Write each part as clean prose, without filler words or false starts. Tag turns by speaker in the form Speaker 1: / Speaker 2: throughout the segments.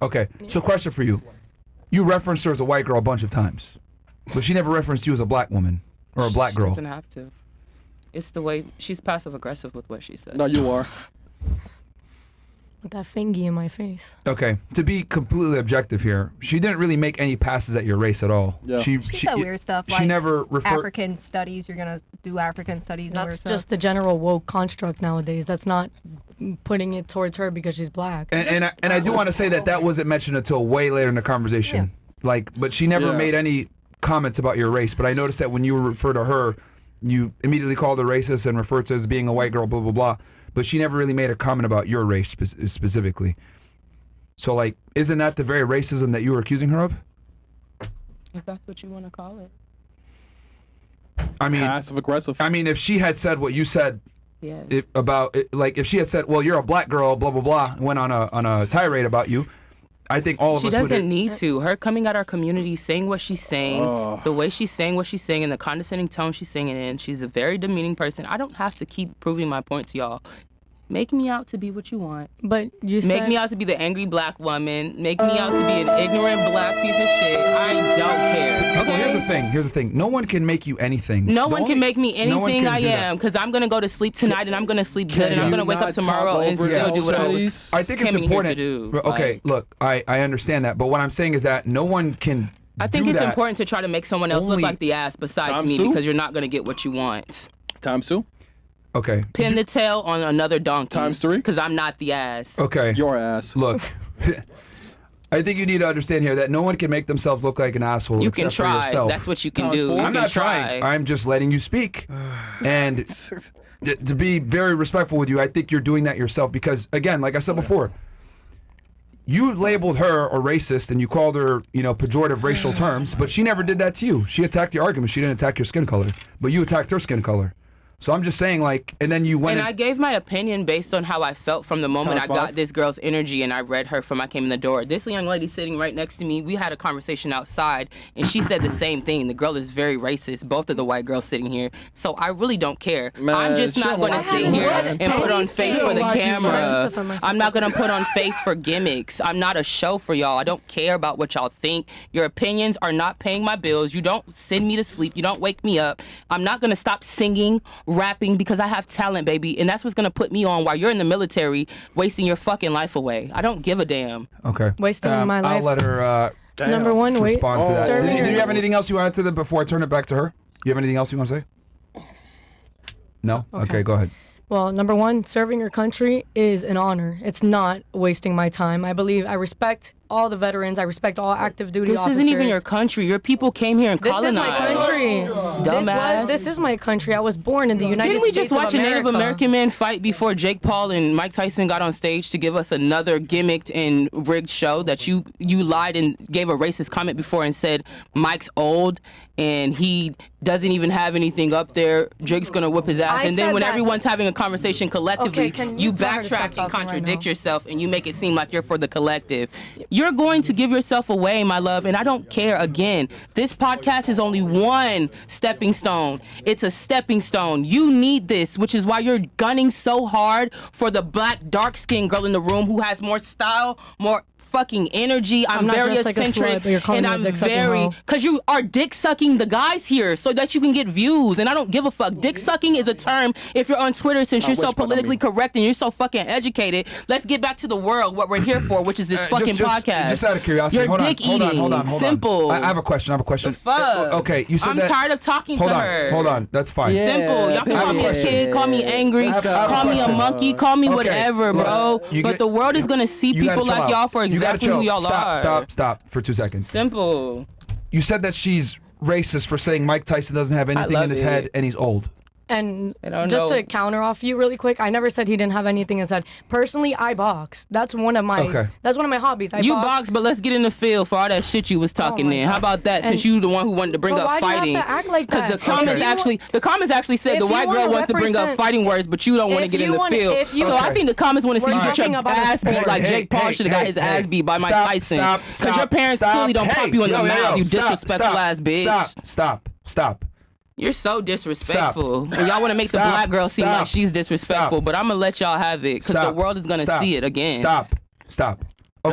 Speaker 1: Okay, so question for you. You referenced her as a white girl a bunch of times, but she never referenced you as a black woman or a black girl.
Speaker 2: She doesn't have to. It's the way she's passive aggressive with what she said.
Speaker 3: No, you are.
Speaker 4: With that fingy in my face.
Speaker 1: Okay, to be completely objective here, she didn't really make any passes at your race at all.
Speaker 3: Yeah.
Speaker 5: She said weird stuff.
Speaker 1: She
Speaker 5: Like
Speaker 1: never referred.
Speaker 5: African studies. You're gonna do African studies. And weird
Speaker 4: That's
Speaker 5: stuff.
Speaker 4: just the general woke construct nowadays. That's not putting it towards her because she's black.
Speaker 1: And I do want to say that wasn't mentioned until way later in the conversation. Like, but she never made any comments about your race. But I noticed that when you refer to her, you immediately called her racist and referred to her as being a white girl, blah, blah, blah. But she never really made a comment about your race specifically. So, like, isn't that the very racism that you were accusing her of?
Speaker 2: If that's what you want to call it.
Speaker 1: I mean,
Speaker 3: passive aggressive.
Speaker 1: I mean, if she had said what you said
Speaker 2: Yes.
Speaker 1: like, if she had said, well, you're a black girl, blah, blah, blah, and went on a tirade about you, I think all of
Speaker 2: She
Speaker 1: us would...
Speaker 2: doesn't need to. Her coming at our community, saying what she's saying, the way she's saying what she's saying, and the condescending tone she's saying it in, she's a very demeaning person. I don't have to keep proving my point to y'all. Make me out to be what you want.
Speaker 4: But you
Speaker 2: Make
Speaker 4: said...
Speaker 2: me out to be the angry black woman. Make me out to be an ignorant black piece of shit. I don't care.
Speaker 1: Okay, here's the thing. No one can make you anything.
Speaker 2: No one can make me
Speaker 1: no one
Speaker 2: anything
Speaker 1: can
Speaker 2: I
Speaker 1: do that.
Speaker 2: am, because I'm going to go to sleep tonight and I'm going to sleep good and I'm going to wake up tomorrow and still do what I was
Speaker 1: I think it's
Speaker 2: came here
Speaker 1: important.
Speaker 2: to do.
Speaker 1: Okay,
Speaker 2: Like,
Speaker 1: look, I understand that, but what I'm saying is that no one can
Speaker 2: I think
Speaker 1: do
Speaker 2: it's
Speaker 1: that.
Speaker 2: important to try to make someone else
Speaker 1: Only-
Speaker 2: look like the ass besides me,
Speaker 3: Sue?
Speaker 2: because you're not going to get what you want.
Speaker 3: Times 2.
Speaker 1: Okay.
Speaker 2: Pin the tail on another donkey.
Speaker 3: Times 3?
Speaker 2: Because I'm not the ass.
Speaker 1: Okay.
Speaker 3: Your ass.
Speaker 1: Look, I think you need to understand here that no one can make themselves look like an asshole
Speaker 2: You
Speaker 1: except
Speaker 2: can
Speaker 1: for
Speaker 2: try.
Speaker 1: yourself.
Speaker 2: That's what you can
Speaker 3: Times
Speaker 2: do.
Speaker 3: 4?
Speaker 2: You
Speaker 1: I'm
Speaker 2: can
Speaker 1: not
Speaker 2: try.
Speaker 1: trying. I'm just letting you speak. And to be very respectful with you, I think you're doing that yourself because, again, like I said before, you labeled her a racist and you called her, pejorative racial terms, but she never did that to you. She attacked your argument. She didn't attack your skin color, but you attacked her skin color. So I'm just saying, like, and then you went
Speaker 2: And I gave my opinion based on how I felt from the moment I got this girl's energy and I read her from I came in the door. This young lady sitting right next to me, we had a conversation outside and she said the same thing. The girl is very racist, both of the white girls sitting here. So I really don't care.
Speaker 3: Man,
Speaker 2: I'm just not going to sit here and put on face for the camera. I'm not going to put on face for gimmicks. I'm not a show for y'all. I don't care about what y'all think. Your opinions are not paying my bills. You don't send me to sleep. You don't wake me up. I'm not going to stop singing, rapping, because I have talent, baby, and that's what's gonna put me on while you're in the military wasting your fucking life away. I don't give a damn.
Speaker 1: Okay.
Speaker 4: Wasting my life.
Speaker 1: I'll let her
Speaker 4: Number one,
Speaker 1: respond to that.
Speaker 4: serving
Speaker 1: Did
Speaker 4: your-
Speaker 1: you have anything else you wanted to add before I turn it back to her? You have anything else you want to say? No? Okay, go ahead.
Speaker 4: Well, number one, serving your country is an honor. It's not wasting my time. I respect all the veterans. I respect all active duty
Speaker 2: This
Speaker 4: officers.
Speaker 2: isn't even your country. Your people came here and
Speaker 4: This
Speaker 2: colonized.
Speaker 4: is my country.
Speaker 2: Dumbass.
Speaker 4: This is my country. I was born in the United
Speaker 2: Didn't we
Speaker 4: States
Speaker 2: just watch
Speaker 4: of
Speaker 2: a
Speaker 4: America.
Speaker 2: Native American man fight before Jake Paul and Mike Tyson got on stage to give us another gimmicked and rigged show that you lied and gave a racist comment before and said Mike's old and he doesn't even have anything up there. Jake's gonna whip his ass.
Speaker 4: I
Speaker 2: And then
Speaker 4: said
Speaker 2: when
Speaker 4: that.
Speaker 2: everyone's having a conversation collectively,
Speaker 4: Okay, can
Speaker 2: you
Speaker 4: you tell her to stop
Speaker 2: backtrack and
Speaker 4: talking right
Speaker 2: contradict
Speaker 4: now?
Speaker 2: yourself and you make it seem like you're for the collective. You're going to give yourself away, my love, and I don't care. Again, this podcast is only one stepping stone. It's a stepping stone. You need this, which is why you're gunning so hard for the black dark-skinned girl in the room who has more style, more fucking energy. I'm
Speaker 4: not
Speaker 2: very
Speaker 4: dressed like a
Speaker 2: eccentric,
Speaker 4: slut, but you're calling
Speaker 2: and
Speaker 4: me a
Speaker 2: I'm
Speaker 4: dick-sucking
Speaker 2: very
Speaker 4: hoe.
Speaker 2: because you are dick sucking the guys here so that you can get views, and I don't give a fuck. Dick sucking is a term if you're on Twitter, since you're so politically correct and you're so fucking educated. Let's get back to the world, what we're here for, which is this fucking podcast.
Speaker 1: Just out of curiosity,
Speaker 2: You're
Speaker 1: hold on,
Speaker 2: dick
Speaker 1: hold on,
Speaker 2: eating.
Speaker 1: hold on.
Speaker 2: Simple.
Speaker 1: I have a question.
Speaker 2: The fuck?
Speaker 1: Okay, you said
Speaker 2: I'm
Speaker 1: that.
Speaker 2: tired of talking to her.
Speaker 1: Hold on. That's fine.
Speaker 2: Simple. Y'all can
Speaker 1: I have
Speaker 2: call
Speaker 1: a
Speaker 2: me a
Speaker 1: question.
Speaker 2: kid, call me angry,
Speaker 1: I have a
Speaker 2: call me a
Speaker 1: question.
Speaker 2: monkey, call me
Speaker 1: Okay,
Speaker 2: whatever,
Speaker 1: look,
Speaker 2: bro.
Speaker 1: you
Speaker 2: But
Speaker 1: get-
Speaker 2: the world is gonna see
Speaker 1: you gotta
Speaker 2: people
Speaker 1: chill
Speaker 2: like
Speaker 1: out.
Speaker 2: y'all for
Speaker 1: You gotta
Speaker 2: exactly
Speaker 1: chill.
Speaker 2: who y'all are.
Speaker 1: Stop for 2 seconds.
Speaker 2: Simple.
Speaker 1: You said that she's racist for saying Mike Tyson doesn't have anything
Speaker 2: love
Speaker 1: in his
Speaker 2: it.
Speaker 1: head and he's old.
Speaker 4: And
Speaker 2: I don't
Speaker 4: just
Speaker 2: know.
Speaker 4: to counter off you really quick, I never said he didn't have anything in his head. Personally, I box. That's one of my hobbies. I
Speaker 2: You box, but let's get in the field for all that shit you was talking
Speaker 4: my
Speaker 2: in. How
Speaker 4: God.
Speaker 2: about that? Since
Speaker 4: And-
Speaker 2: you the one who wanted to bring
Speaker 4: But
Speaker 2: up
Speaker 4: why do you have
Speaker 2: fighting,
Speaker 4: to act like that?
Speaker 2: the comments
Speaker 4: Okay.
Speaker 2: the comments actually said
Speaker 4: If
Speaker 2: the
Speaker 4: you
Speaker 2: white girl
Speaker 4: wanna
Speaker 2: wants to bring up
Speaker 4: represent-
Speaker 2: fighting words, but you don't want to
Speaker 4: if
Speaker 2: get in
Speaker 4: you
Speaker 2: the
Speaker 4: wanna-
Speaker 2: field.
Speaker 4: if you-
Speaker 2: So I
Speaker 1: Okay.
Speaker 2: think the comments want to see you
Speaker 4: We're
Speaker 2: get your
Speaker 4: talking about a
Speaker 2: ass beat
Speaker 4: sport.
Speaker 2: like
Speaker 1: Hey,
Speaker 2: Jake Paul
Speaker 1: hey,
Speaker 2: should have got
Speaker 1: hey,
Speaker 2: his
Speaker 1: hey.
Speaker 2: ass beat by Mike
Speaker 1: Stop,
Speaker 2: Tyson.
Speaker 1: stop,
Speaker 2: Because your parents
Speaker 1: stop.
Speaker 2: clearly don't
Speaker 1: Hey,
Speaker 2: pop you in the
Speaker 1: yo,
Speaker 2: mouth, you
Speaker 1: stop,
Speaker 2: disrespectful
Speaker 1: stop,
Speaker 2: ass bitch.
Speaker 1: Stop.
Speaker 2: You're so disrespectful. And y'all want to make the black girl seem like she's disrespectful, but I'm going to let y'all have it because the world is going to see it again.
Speaker 1: Stop.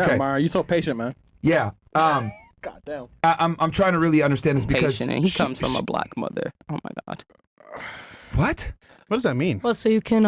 Speaker 1: Okay.
Speaker 3: Damn, Myron, you so patient, man.
Speaker 1: Yeah.
Speaker 3: God damn.
Speaker 1: I'm trying to really understand this because
Speaker 2: Patient, and he comes from a black mother. Oh my God.
Speaker 1: What?
Speaker 6: What does that mean?
Speaker 4: Well, so you can,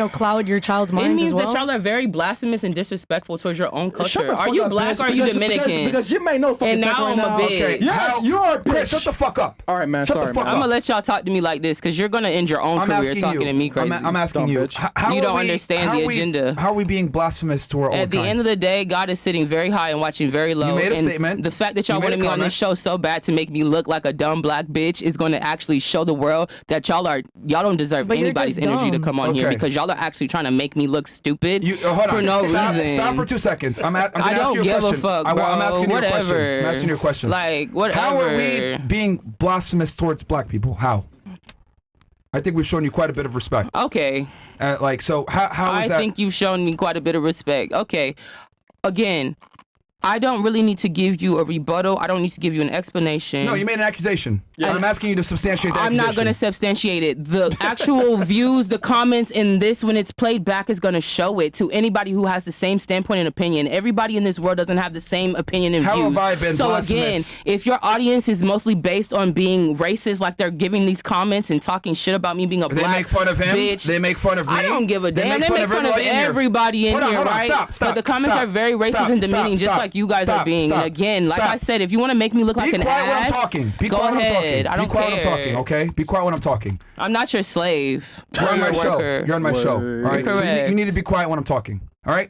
Speaker 4: cloud your child's mind
Speaker 2: It means
Speaker 4: as well.
Speaker 2: that y'all are very blasphemous and disrespectful towards your own culture.
Speaker 3: Shut the
Speaker 2: Are
Speaker 3: fuck
Speaker 2: you
Speaker 3: up,
Speaker 2: black
Speaker 3: bitch,
Speaker 2: or are you
Speaker 3: because-
Speaker 2: Dominican?
Speaker 3: Because you may know fucking
Speaker 2: And
Speaker 3: sense
Speaker 2: now
Speaker 3: right
Speaker 2: I'm a
Speaker 3: now.
Speaker 2: bitch.
Speaker 1: Okay.
Speaker 3: Yes, you are a
Speaker 1: Chris,
Speaker 3: bitch.
Speaker 1: shut the fuck up.
Speaker 3: All right, man.
Speaker 1: Shut
Speaker 3: Sorry,
Speaker 1: the fuck
Speaker 3: man.
Speaker 2: I'm
Speaker 1: up.
Speaker 2: gonna let y'all talk to me like this because you're gonna end your own
Speaker 1: I'm
Speaker 2: career
Speaker 1: asking
Speaker 2: talking
Speaker 1: you.
Speaker 2: to me crazy.
Speaker 1: I'm asking
Speaker 3: Dumb
Speaker 1: you.
Speaker 3: bitch.
Speaker 1: How
Speaker 2: You
Speaker 1: are
Speaker 2: don't
Speaker 1: we-
Speaker 2: understand
Speaker 1: how
Speaker 2: the
Speaker 1: are we-
Speaker 2: agenda.
Speaker 1: How are we being blasphemous to our own
Speaker 2: At the
Speaker 1: kind?
Speaker 2: end of the day, God is sitting very high and watching very low.
Speaker 1: You made a
Speaker 2: and
Speaker 1: statement.
Speaker 2: The fact that y'all
Speaker 1: You made
Speaker 2: wanted
Speaker 1: a
Speaker 2: me on
Speaker 1: comment.
Speaker 2: this show so bad to make me look like a dumb black bitch is going to actually show the world that y'all don't deserve
Speaker 4: But you're
Speaker 2: anybody's
Speaker 4: just
Speaker 2: energy to
Speaker 4: dumb.
Speaker 2: come on here
Speaker 1: Okay.
Speaker 2: because y'all are actually trying to make me look stupid
Speaker 1: Hold
Speaker 2: for
Speaker 1: on.
Speaker 2: no
Speaker 1: Stop,
Speaker 2: reason.
Speaker 1: Stop for 2 seconds. I'm gonna
Speaker 2: I
Speaker 1: ask
Speaker 2: don't
Speaker 1: you a
Speaker 2: give
Speaker 1: question.
Speaker 2: a fuck,
Speaker 1: I'm
Speaker 2: bro.
Speaker 1: asking you a question.
Speaker 2: Whatever.
Speaker 1: I'm asking you a question.
Speaker 2: Like, whatever.
Speaker 1: How are we being blasphemous towards black people? How? I think we've shown you quite a bit of respect.
Speaker 2: Okay.
Speaker 1: So how is that?
Speaker 2: I think you've shown me quite a bit of respect. Okay. Again, I don't really need to give you a rebuttal. I don't need to give you an explanation.
Speaker 1: No, you made an accusation. I'm asking you to substantiate the
Speaker 2: I'm
Speaker 1: accusation.
Speaker 2: not going to substantiate it. The actual views, the comments in this, when it's played back, is going to show it to anybody who has the same standpoint and opinion. Everybody in this world doesn't have the same opinion and
Speaker 1: How
Speaker 2: views.
Speaker 1: have I been
Speaker 2: so
Speaker 1: blasphemous?
Speaker 2: again, if your audience is mostly based on being racist, like they're giving these comments and talking shit about me being a
Speaker 1: They
Speaker 2: black
Speaker 1: make fun of him.
Speaker 2: bitch,
Speaker 1: They make fun of me.
Speaker 2: I don't give a damn. They make fun of
Speaker 1: everybody in here.
Speaker 2: everybody in
Speaker 1: Hold on,
Speaker 2: here,
Speaker 1: hold on.
Speaker 2: right?
Speaker 1: Stop.
Speaker 2: But the comments are very racist and demeaning, just like you guys are being. And again, like I said, if you want to make me look like an
Speaker 1: Be quiet when I'm
Speaker 2: ass,
Speaker 1: talking. Be
Speaker 2: go
Speaker 1: quiet when I'm talking.
Speaker 2: ahead. I don't
Speaker 1: Be quiet
Speaker 2: care.
Speaker 1: when I'm talking, okay? Be quiet when I'm talking.
Speaker 2: I'm not your slave.
Speaker 1: You're on my show.
Speaker 2: worker.
Speaker 1: You're on my show. All right. So
Speaker 2: Correct.
Speaker 1: you need to be quiet when I'm talking. All right.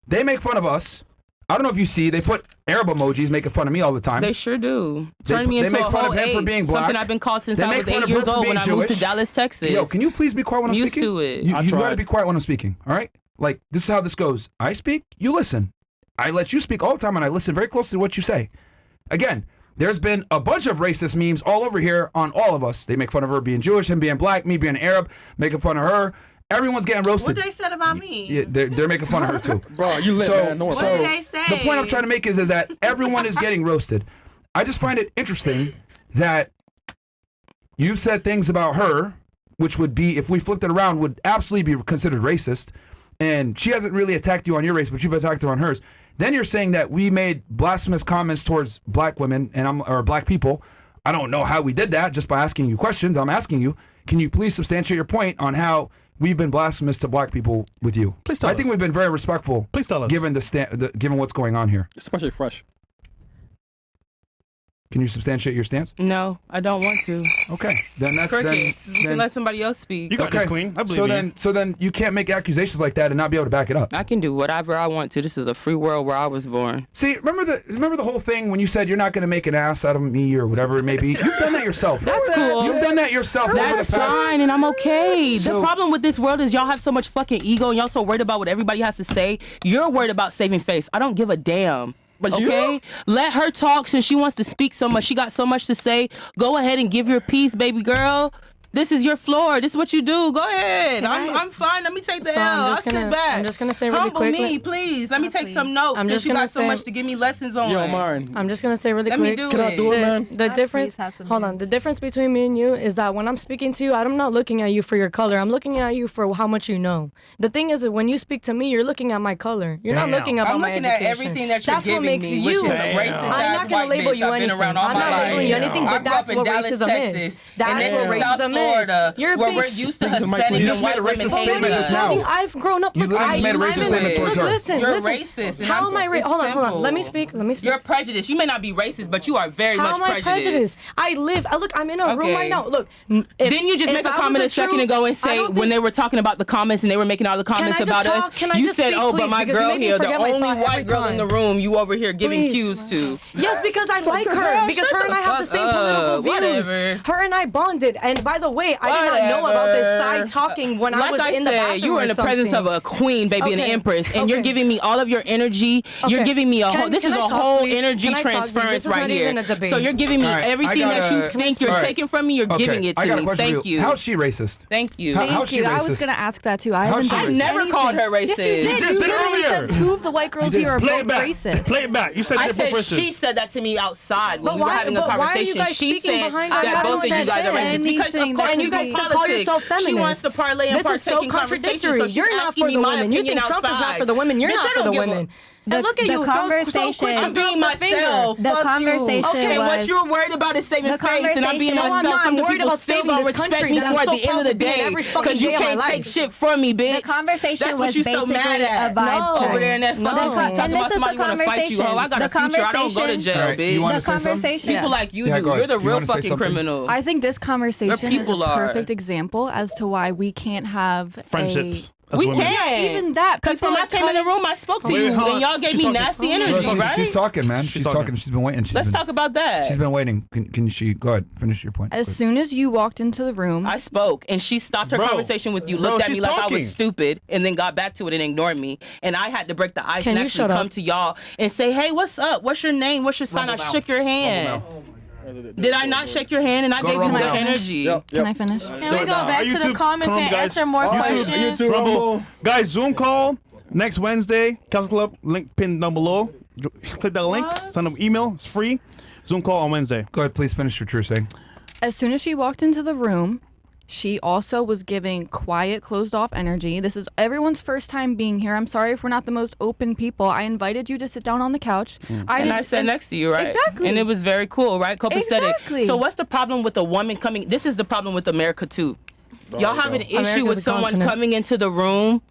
Speaker 1: They make fun of us. I don't know if you see. They put Arab emojis making fun of me all the time.
Speaker 2: They sure do.
Speaker 1: They-
Speaker 2: Turning me
Speaker 1: they
Speaker 2: into
Speaker 1: make
Speaker 2: a
Speaker 1: fun
Speaker 2: whole
Speaker 1: of him for
Speaker 2: ape.
Speaker 1: being black.
Speaker 2: Something I've been called since
Speaker 1: They
Speaker 2: I
Speaker 1: make
Speaker 2: was
Speaker 1: fun
Speaker 2: 8
Speaker 1: of
Speaker 2: years
Speaker 1: her for
Speaker 2: old when
Speaker 1: being
Speaker 2: I moved to
Speaker 1: Jewish.
Speaker 2: Dallas, Texas.
Speaker 1: Yo, can you please be quiet when I'm
Speaker 2: Used
Speaker 1: speaking?
Speaker 2: to it.
Speaker 1: You
Speaker 3: I
Speaker 1: got to
Speaker 3: tried.
Speaker 1: be quiet when I'm speaking. All right. Like this is how this goes. I speak. You listen. I let you speak all the time, and I listen very closely to what you say. Again, there's been a bunch of racist memes all over here on all of us. They make fun of her being Jewish, him being black, me being Arab, making fun of her. Everyone's getting roasted.
Speaker 7: What they said about me?
Speaker 1: Yeah, they're making fun of her too.
Speaker 3: Bro, you lit, man. No,
Speaker 7: What
Speaker 1: so
Speaker 7: did they say?
Speaker 1: the point I'm trying to make is that everyone is getting roasted. I just find it interesting that you said things about her, which would be, if we flipped it around, would absolutely be considered racist. And she hasn't really attacked you on your race, but you've attacked her on hers. Then you're saying that we made blasphemous comments towards black women or black people. I don't know how we did that just by asking you questions. I'm asking you, can you please substantiate your point on how we've been blasphemous to black people with you?
Speaker 6: Please tell
Speaker 1: I think
Speaker 6: us.
Speaker 1: we've been very respectful.
Speaker 6: Please tell us.
Speaker 1: Given given what's going on here.
Speaker 3: especially Fresh.
Speaker 1: Can you substantiate your stance?
Speaker 2: No, I don't want to.
Speaker 1: Okay, then that's
Speaker 2: Crickets. You
Speaker 1: then,
Speaker 2: can let somebody else speak.
Speaker 6: You got
Speaker 1: okay.
Speaker 6: this, Queen. I believe
Speaker 1: so
Speaker 6: you.
Speaker 1: then you can't make accusations like that and not be able to back it up.
Speaker 2: I can do whatever I want to. This is a free world where I was born.
Speaker 1: See, remember the whole thing when you said you're not going to make an ass out of me or whatever it may be. You've done that yourself.
Speaker 2: That's cool.
Speaker 1: You've done that yourself. over
Speaker 2: That's
Speaker 1: the past-
Speaker 2: fine, and I'm okay.
Speaker 1: So-
Speaker 2: The problem with this world is y'all have so much fucking ego, and y'all so worried about what everybody has to say. You're worried about saving face. I don't give a damn.
Speaker 3: But
Speaker 2: okay, let her talk since she wants to speak so much. She got so much to say. Go ahead and give your piece, baby girl. This is your floor. This is what you do. Go ahead. I'm fine. Let me take the
Speaker 4: So
Speaker 2: L.
Speaker 4: I'm
Speaker 2: I'll
Speaker 4: just gonna-
Speaker 2: sit back.
Speaker 4: I'm just gonna say really
Speaker 2: Humble
Speaker 4: quickly-
Speaker 2: me, please. Let me take some notes
Speaker 4: I'm
Speaker 2: since
Speaker 4: just
Speaker 2: you
Speaker 4: gonna
Speaker 2: got so
Speaker 4: say-
Speaker 2: much to give me lessons on.
Speaker 3: Yo, Myron.
Speaker 4: I'm just gonna say really
Speaker 2: Let
Speaker 4: quick.
Speaker 2: me do
Speaker 3: Can I
Speaker 2: it.
Speaker 3: do it, man?
Speaker 4: The difference.
Speaker 5: please have some
Speaker 4: Hold on.
Speaker 5: news.
Speaker 4: The difference between me and you is that when I'm speaking to you, I'm not looking at you for your color. I'm looking at you for how much you know. The thing is that when you speak to me, you're looking at my color. You're not
Speaker 6: Damn.
Speaker 4: looking about
Speaker 2: I'm
Speaker 4: my
Speaker 2: looking at
Speaker 4: education.
Speaker 2: everything that you're
Speaker 4: That's
Speaker 2: giving
Speaker 4: what makes
Speaker 2: me,
Speaker 4: you.
Speaker 2: which is a
Speaker 6: Damn.
Speaker 2: racist
Speaker 4: I'm
Speaker 2: ass
Speaker 4: not gonna
Speaker 2: white
Speaker 4: label
Speaker 2: bitch.
Speaker 4: you
Speaker 2: I've been
Speaker 4: anything.
Speaker 2: around all
Speaker 4: I'm
Speaker 2: my
Speaker 4: not
Speaker 2: life.
Speaker 4: labeling you anything,
Speaker 2: I
Speaker 4: but
Speaker 2: grew up
Speaker 4: that's
Speaker 2: in
Speaker 4: what
Speaker 2: Dallas,
Speaker 4: racism
Speaker 2: Texas,
Speaker 4: is.
Speaker 2: and
Speaker 4: That's
Speaker 2: this
Speaker 4: what
Speaker 2: is South
Speaker 4: racism
Speaker 2: Florida,
Speaker 4: is. You're
Speaker 2: where
Speaker 4: being
Speaker 2: we're used to
Speaker 3: Speak to Mike,
Speaker 2: Hispanic
Speaker 3: please.
Speaker 1: You
Speaker 2: and
Speaker 1: just
Speaker 2: white
Speaker 1: made a
Speaker 2: women
Speaker 1: racist
Speaker 2: hating
Speaker 1: statement just now.
Speaker 2: us.
Speaker 4: I've grown up.
Speaker 1: You literally just made a racist statement towards her.
Speaker 4: Listen,
Speaker 2: You're
Speaker 4: listen.
Speaker 2: racist, and
Speaker 4: How am I?
Speaker 2: it's
Speaker 4: Hold on.
Speaker 2: simple.
Speaker 4: Let me speak.
Speaker 2: You're prejudiced. You may not be racist, but you are very
Speaker 4: How
Speaker 2: much
Speaker 4: am I prejudiced? I live. Look, I'm in a room
Speaker 2: Okay.
Speaker 4: right now. Look.
Speaker 2: Didn't you just make a comment a second ago and say when they were talking about the comments and they were making all the comments
Speaker 4: I just
Speaker 2: about
Speaker 4: talk?
Speaker 2: us?
Speaker 4: Can I
Speaker 2: You
Speaker 4: just
Speaker 2: said,
Speaker 4: speak,
Speaker 2: "Oh, but
Speaker 4: please?
Speaker 2: my
Speaker 4: Because you
Speaker 2: girl
Speaker 4: make me
Speaker 2: here, the
Speaker 4: forget my
Speaker 2: only
Speaker 4: thought
Speaker 2: white
Speaker 4: every
Speaker 2: girl in the
Speaker 4: time."
Speaker 2: room, you over here giving
Speaker 4: Please.
Speaker 2: cues to."
Speaker 4: Yes, because I like her. Because her and I have the same political views.
Speaker 2: Whatever.
Speaker 4: Her and I bonded. And by the way, I did not know about this side
Speaker 2: Whatever.
Speaker 4: talking when I
Speaker 2: Like
Speaker 4: was
Speaker 2: I
Speaker 4: in the
Speaker 2: said,
Speaker 4: bathroom.
Speaker 2: you were in
Speaker 4: or
Speaker 2: the presence of
Speaker 4: something.
Speaker 2: a queen, baby, and an
Speaker 4: Okay.
Speaker 2: empress, and you're
Speaker 4: Okay.
Speaker 2: giving me all of your energy. You're
Speaker 4: Okay.
Speaker 2: giving me a whole.
Speaker 4: Can-
Speaker 2: This
Speaker 4: can
Speaker 2: is
Speaker 4: I
Speaker 2: a
Speaker 4: talk,
Speaker 2: whole
Speaker 4: please?
Speaker 2: energy
Speaker 4: Can I talk, please?
Speaker 2: transference
Speaker 4: This is
Speaker 2: right
Speaker 4: not
Speaker 2: here.
Speaker 4: even a debate.
Speaker 2: So you're giving me
Speaker 1: All right,
Speaker 2: everything
Speaker 1: I
Speaker 2: that you
Speaker 1: gotta-
Speaker 2: think you're
Speaker 1: all right.
Speaker 2: taking from me. You're giving it
Speaker 1: I
Speaker 2: to
Speaker 1: got a
Speaker 2: me.
Speaker 1: question
Speaker 2: Thank
Speaker 1: for you.
Speaker 2: you.
Speaker 1: How's she racist?
Speaker 2: Thank you.
Speaker 1: How-
Speaker 8: Thank
Speaker 1: she
Speaker 8: you. I
Speaker 1: racist?
Speaker 8: was gonna ask that too. I
Speaker 1: How's
Speaker 8: haven't
Speaker 1: she
Speaker 8: done
Speaker 1: racist?
Speaker 2: Never
Speaker 8: anything.
Speaker 2: called her racist.
Speaker 8: Yes, you did.
Speaker 6: just
Speaker 8: You
Speaker 6: did
Speaker 8: literally
Speaker 6: earlier.
Speaker 8: said two of the white girls here are
Speaker 6: Play
Speaker 8: both
Speaker 6: it back.
Speaker 8: racist.
Speaker 6: Play it back. You said
Speaker 2: I
Speaker 6: they're
Speaker 2: said
Speaker 6: both racist.
Speaker 2: she said that to me outside when
Speaker 4: But
Speaker 2: we were
Speaker 4: why-
Speaker 2: having a
Speaker 4: but why are you
Speaker 2: conversation.
Speaker 4: guys
Speaker 2: She
Speaker 4: speaking
Speaker 2: said
Speaker 4: behind our
Speaker 2: that
Speaker 4: backs?
Speaker 2: both of you guys are
Speaker 8: Anything
Speaker 2: racist because of
Speaker 8: that
Speaker 2: course
Speaker 8: could
Speaker 2: you
Speaker 8: be-
Speaker 2: guys
Speaker 4: still call yourself feminist.
Speaker 2: She wants to parlay and
Speaker 4: This is
Speaker 2: partake
Speaker 4: so
Speaker 2: in conversation.
Speaker 4: contradictory.
Speaker 2: So she's
Speaker 4: You're not
Speaker 2: asking
Speaker 4: for
Speaker 2: me
Speaker 4: the
Speaker 2: my
Speaker 4: women. You
Speaker 2: opinion
Speaker 4: think Trump is not
Speaker 2: outside.
Speaker 4: for the women. You're
Speaker 2: Bitch,
Speaker 4: not
Speaker 2: I
Speaker 4: for
Speaker 2: don't
Speaker 4: the
Speaker 2: give a-
Speaker 4: women.
Speaker 5: The,
Speaker 4: look at
Speaker 5: the
Speaker 4: you,
Speaker 5: conversation.
Speaker 4: so
Speaker 2: I'm being myself.
Speaker 5: The
Speaker 2: Fuck
Speaker 5: conversation
Speaker 2: you. Okay, what
Speaker 5: was-
Speaker 2: you're worried about is saving
Speaker 5: the
Speaker 2: face, and I'm being
Speaker 5: conversation-
Speaker 2: myself.
Speaker 4: I'm
Speaker 2: Some
Speaker 4: worried
Speaker 2: people
Speaker 4: about
Speaker 2: still
Speaker 4: saving
Speaker 2: gonna
Speaker 4: this
Speaker 2: respect
Speaker 4: country
Speaker 2: me
Speaker 4: that
Speaker 2: for
Speaker 4: I'm
Speaker 2: at
Speaker 4: so
Speaker 2: the end
Speaker 4: proud
Speaker 2: of the
Speaker 4: to be in
Speaker 2: day,
Speaker 4: every fucking
Speaker 2: because you
Speaker 4: day of my
Speaker 2: can't take
Speaker 4: life.
Speaker 2: shit from me, bitch.
Speaker 5: The conversation
Speaker 2: That's
Speaker 5: was
Speaker 2: what you so
Speaker 5: basically
Speaker 2: mad at.
Speaker 5: a vibe
Speaker 4: No.
Speaker 5: check.
Speaker 2: Over there in that
Speaker 4: No.
Speaker 2: fucking
Speaker 4: The-
Speaker 2: talking
Speaker 5: and
Speaker 2: about
Speaker 5: this is
Speaker 2: somebody
Speaker 5: the
Speaker 2: wanna fight you. Oh, I got
Speaker 5: conversation.
Speaker 2: a future. I don't go to
Speaker 5: conversation-
Speaker 2: jail,
Speaker 1: All right,
Speaker 2: bitch.
Speaker 1: you wanna
Speaker 5: The
Speaker 1: say something?
Speaker 5: conversation.
Speaker 2: People like you
Speaker 1: Yeah,
Speaker 2: do.
Speaker 1: go ahead.
Speaker 2: You're the
Speaker 1: You
Speaker 2: real
Speaker 1: wanna say
Speaker 2: fucking
Speaker 1: something?
Speaker 2: criminal.
Speaker 8: I think this conversation is a
Speaker 2: people are.
Speaker 8: perfect example as to why we can't have
Speaker 6: Friendships. as
Speaker 2: We
Speaker 6: women.
Speaker 2: can't.
Speaker 8: even that,
Speaker 2: Because
Speaker 8: people
Speaker 2: when I
Speaker 8: are
Speaker 2: came in the room, I spoke to
Speaker 6: Wait,
Speaker 2: you,
Speaker 6: hold
Speaker 2: and
Speaker 6: on.
Speaker 2: y'all gave
Speaker 6: She's
Speaker 2: me
Speaker 6: talking.
Speaker 2: nasty
Speaker 1: Bro,
Speaker 2: energy, right?
Speaker 1: she's talking, man. She's
Speaker 6: talking.
Speaker 1: talking. She's been waiting.
Speaker 2: Let's talk about that.
Speaker 1: She's been waiting. Can she go ahead? Finish your point.
Speaker 8: As
Speaker 1: Quick.
Speaker 8: soon as you walked into the room,
Speaker 2: I spoke, and she stopped her
Speaker 6: Bro.
Speaker 2: conversation with you,
Speaker 6: Bro,
Speaker 2: looked at
Speaker 6: she's
Speaker 2: me like I
Speaker 6: talking.
Speaker 2: was stupid, and then got back to it and ignored me. And I had to break the ice
Speaker 4: Can
Speaker 2: and
Speaker 4: you
Speaker 2: actually
Speaker 4: shut up?
Speaker 2: come to y'all and say, hey, what's up? What's your name? What's your sign? I shook your hand. Did I not shake your hand? And I
Speaker 1: Go
Speaker 2: gave you
Speaker 1: Rumble
Speaker 2: the
Speaker 1: now.
Speaker 2: energy.
Speaker 8: can I finish?
Speaker 7: Can we go
Speaker 6: Nah,
Speaker 7: back to the
Speaker 6: YouTube,
Speaker 7: comments
Speaker 6: come on,
Speaker 7: and
Speaker 6: guys.
Speaker 7: answer more questions?
Speaker 3: YouTube
Speaker 6: Rumble.
Speaker 3: Rumble.
Speaker 6: Guys, Zoom call next Wednesday. Council Club link pinned down below. Click that link. Send them email. It's free. Zoom call on Wednesday.
Speaker 1: Go ahead. Please finish what you were saying.
Speaker 8: As soon as she walked into the room, she also was giving quiet, closed off energy. This is everyone's first time being here. I'm sorry if we're not the most open people. I invited you to sit down on the couch.
Speaker 2: And I sat next to you, right?
Speaker 8: Exactly.
Speaker 2: And it was very cool, right? Copacetic.
Speaker 8: Exactly.
Speaker 2: So what's the problem with a woman coming? This is the problem with America, too. Y'all have an issue
Speaker 4: America's
Speaker 2: with
Speaker 4: a
Speaker 2: someone
Speaker 4: continent.
Speaker 2: coming into the room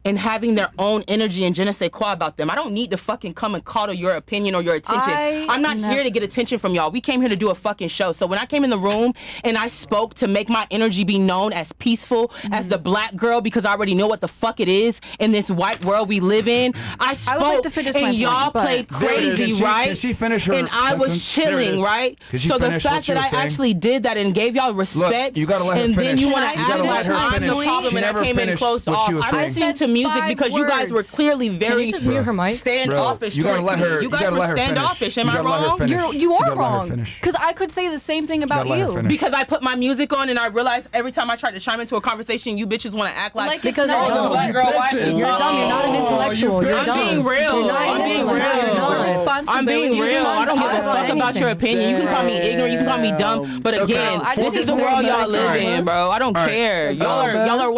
Speaker 2: and having their own energy and je ne sais quoi about them. I don't need to fucking come and coddle your opinion or your attention. I'm not here to get attention from y'all. We came here to do a fucking show. So when I came in the room and I spoke to make my energy be known as peaceful, as the black girl, because I already know what the fuck it is in this white world we live in, I spoke,
Speaker 8: would like to finish my
Speaker 2: and
Speaker 8: point,
Speaker 2: y'all
Speaker 8: but-
Speaker 2: played crazy,
Speaker 1: Can she-
Speaker 2: right?
Speaker 1: can she finish her
Speaker 2: And I was
Speaker 1: sentence? There it
Speaker 2: chilling,
Speaker 1: is.
Speaker 2: right?
Speaker 1: Can she
Speaker 2: So the
Speaker 1: finish
Speaker 2: fact
Speaker 1: what she
Speaker 2: that
Speaker 1: was
Speaker 2: I
Speaker 1: saying?
Speaker 2: actually did that and gave y'all respect,
Speaker 1: you gotta let her
Speaker 2: and then
Speaker 1: finish.
Speaker 2: you want to
Speaker 1: You
Speaker 2: act
Speaker 1: gotta let
Speaker 2: like
Speaker 1: her
Speaker 2: I'm the
Speaker 1: finish.
Speaker 2: problem
Speaker 1: She
Speaker 2: and I
Speaker 1: never
Speaker 2: came in
Speaker 1: finished
Speaker 2: close
Speaker 1: what
Speaker 2: off.
Speaker 1: she was
Speaker 2: I
Speaker 1: saying.
Speaker 2: listened to music
Speaker 8: Five
Speaker 2: because you guys were
Speaker 8: words.
Speaker 2: clearly
Speaker 4: Can
Speaker 2: very
Speaker 4: you just mute her mic?
Speaker 2: standoffish
Speaker 1: you gotta
Speaker 2: towards
Speaker 1: let
Speaker 2: me.
Speaker 1: her.
Speaker 2: You guys
Speaker 1: gotta
Speaker 2: were
Speaker 1: let her finish.
Speaker 2: standoffish. Am
Speaker 1: You
Speaker 2: I
Speaker 1: gotta let her
Speaker 2: wrong?
Speaker 1: finish.
Speaker 8: You
Speaker 1: You
Speaker 8: are
Speaker 1: gotta let her
Speaker 8: wrong.
Speaker 1: finish.
Speaker 8: Because I could say the same thing about
Speaker 1: gotta let her
Speaker 8: you.
Speaker 1: finish.
Speaker 2: Because I put my music on and I realized every time I tried to chime into a conversation, you bitches want to act like
Speaker 8: Because
Speaker 2: oh,
Speaker 8: you're
Speaker 2: the
Speaker 8: dumb.
Speaker 2: black girl watches.
Speaker 4: You're dumb. You're not an intellectual. You're
Speaker 2: I'm
Speaker 4: dumb.
Speaker 2: being real.
Speaker 4: You're not
Speaker 2: I'm
Speaker 4: an
Speaker 2: being
Speaker 4: intellectual.
Speaker 2: real.
Speaker 4: You're dumb.
Speaker 2: I'm being real. I don't give a fuck about your opinion. You can call me ignorant. You can call me dumb. But again,
Speaker 8: I
Speaker 2: this
Speaker 8: think
Speaker 2: is the
Speaker 8: it's
Speaker 2: world
Speaker 8: very
Speaker 2: y'all live
Speaker 1: nice.
Speaker 2: in, bro. I don't
Speaker 1: All right.
Speaker 2: care. Y'all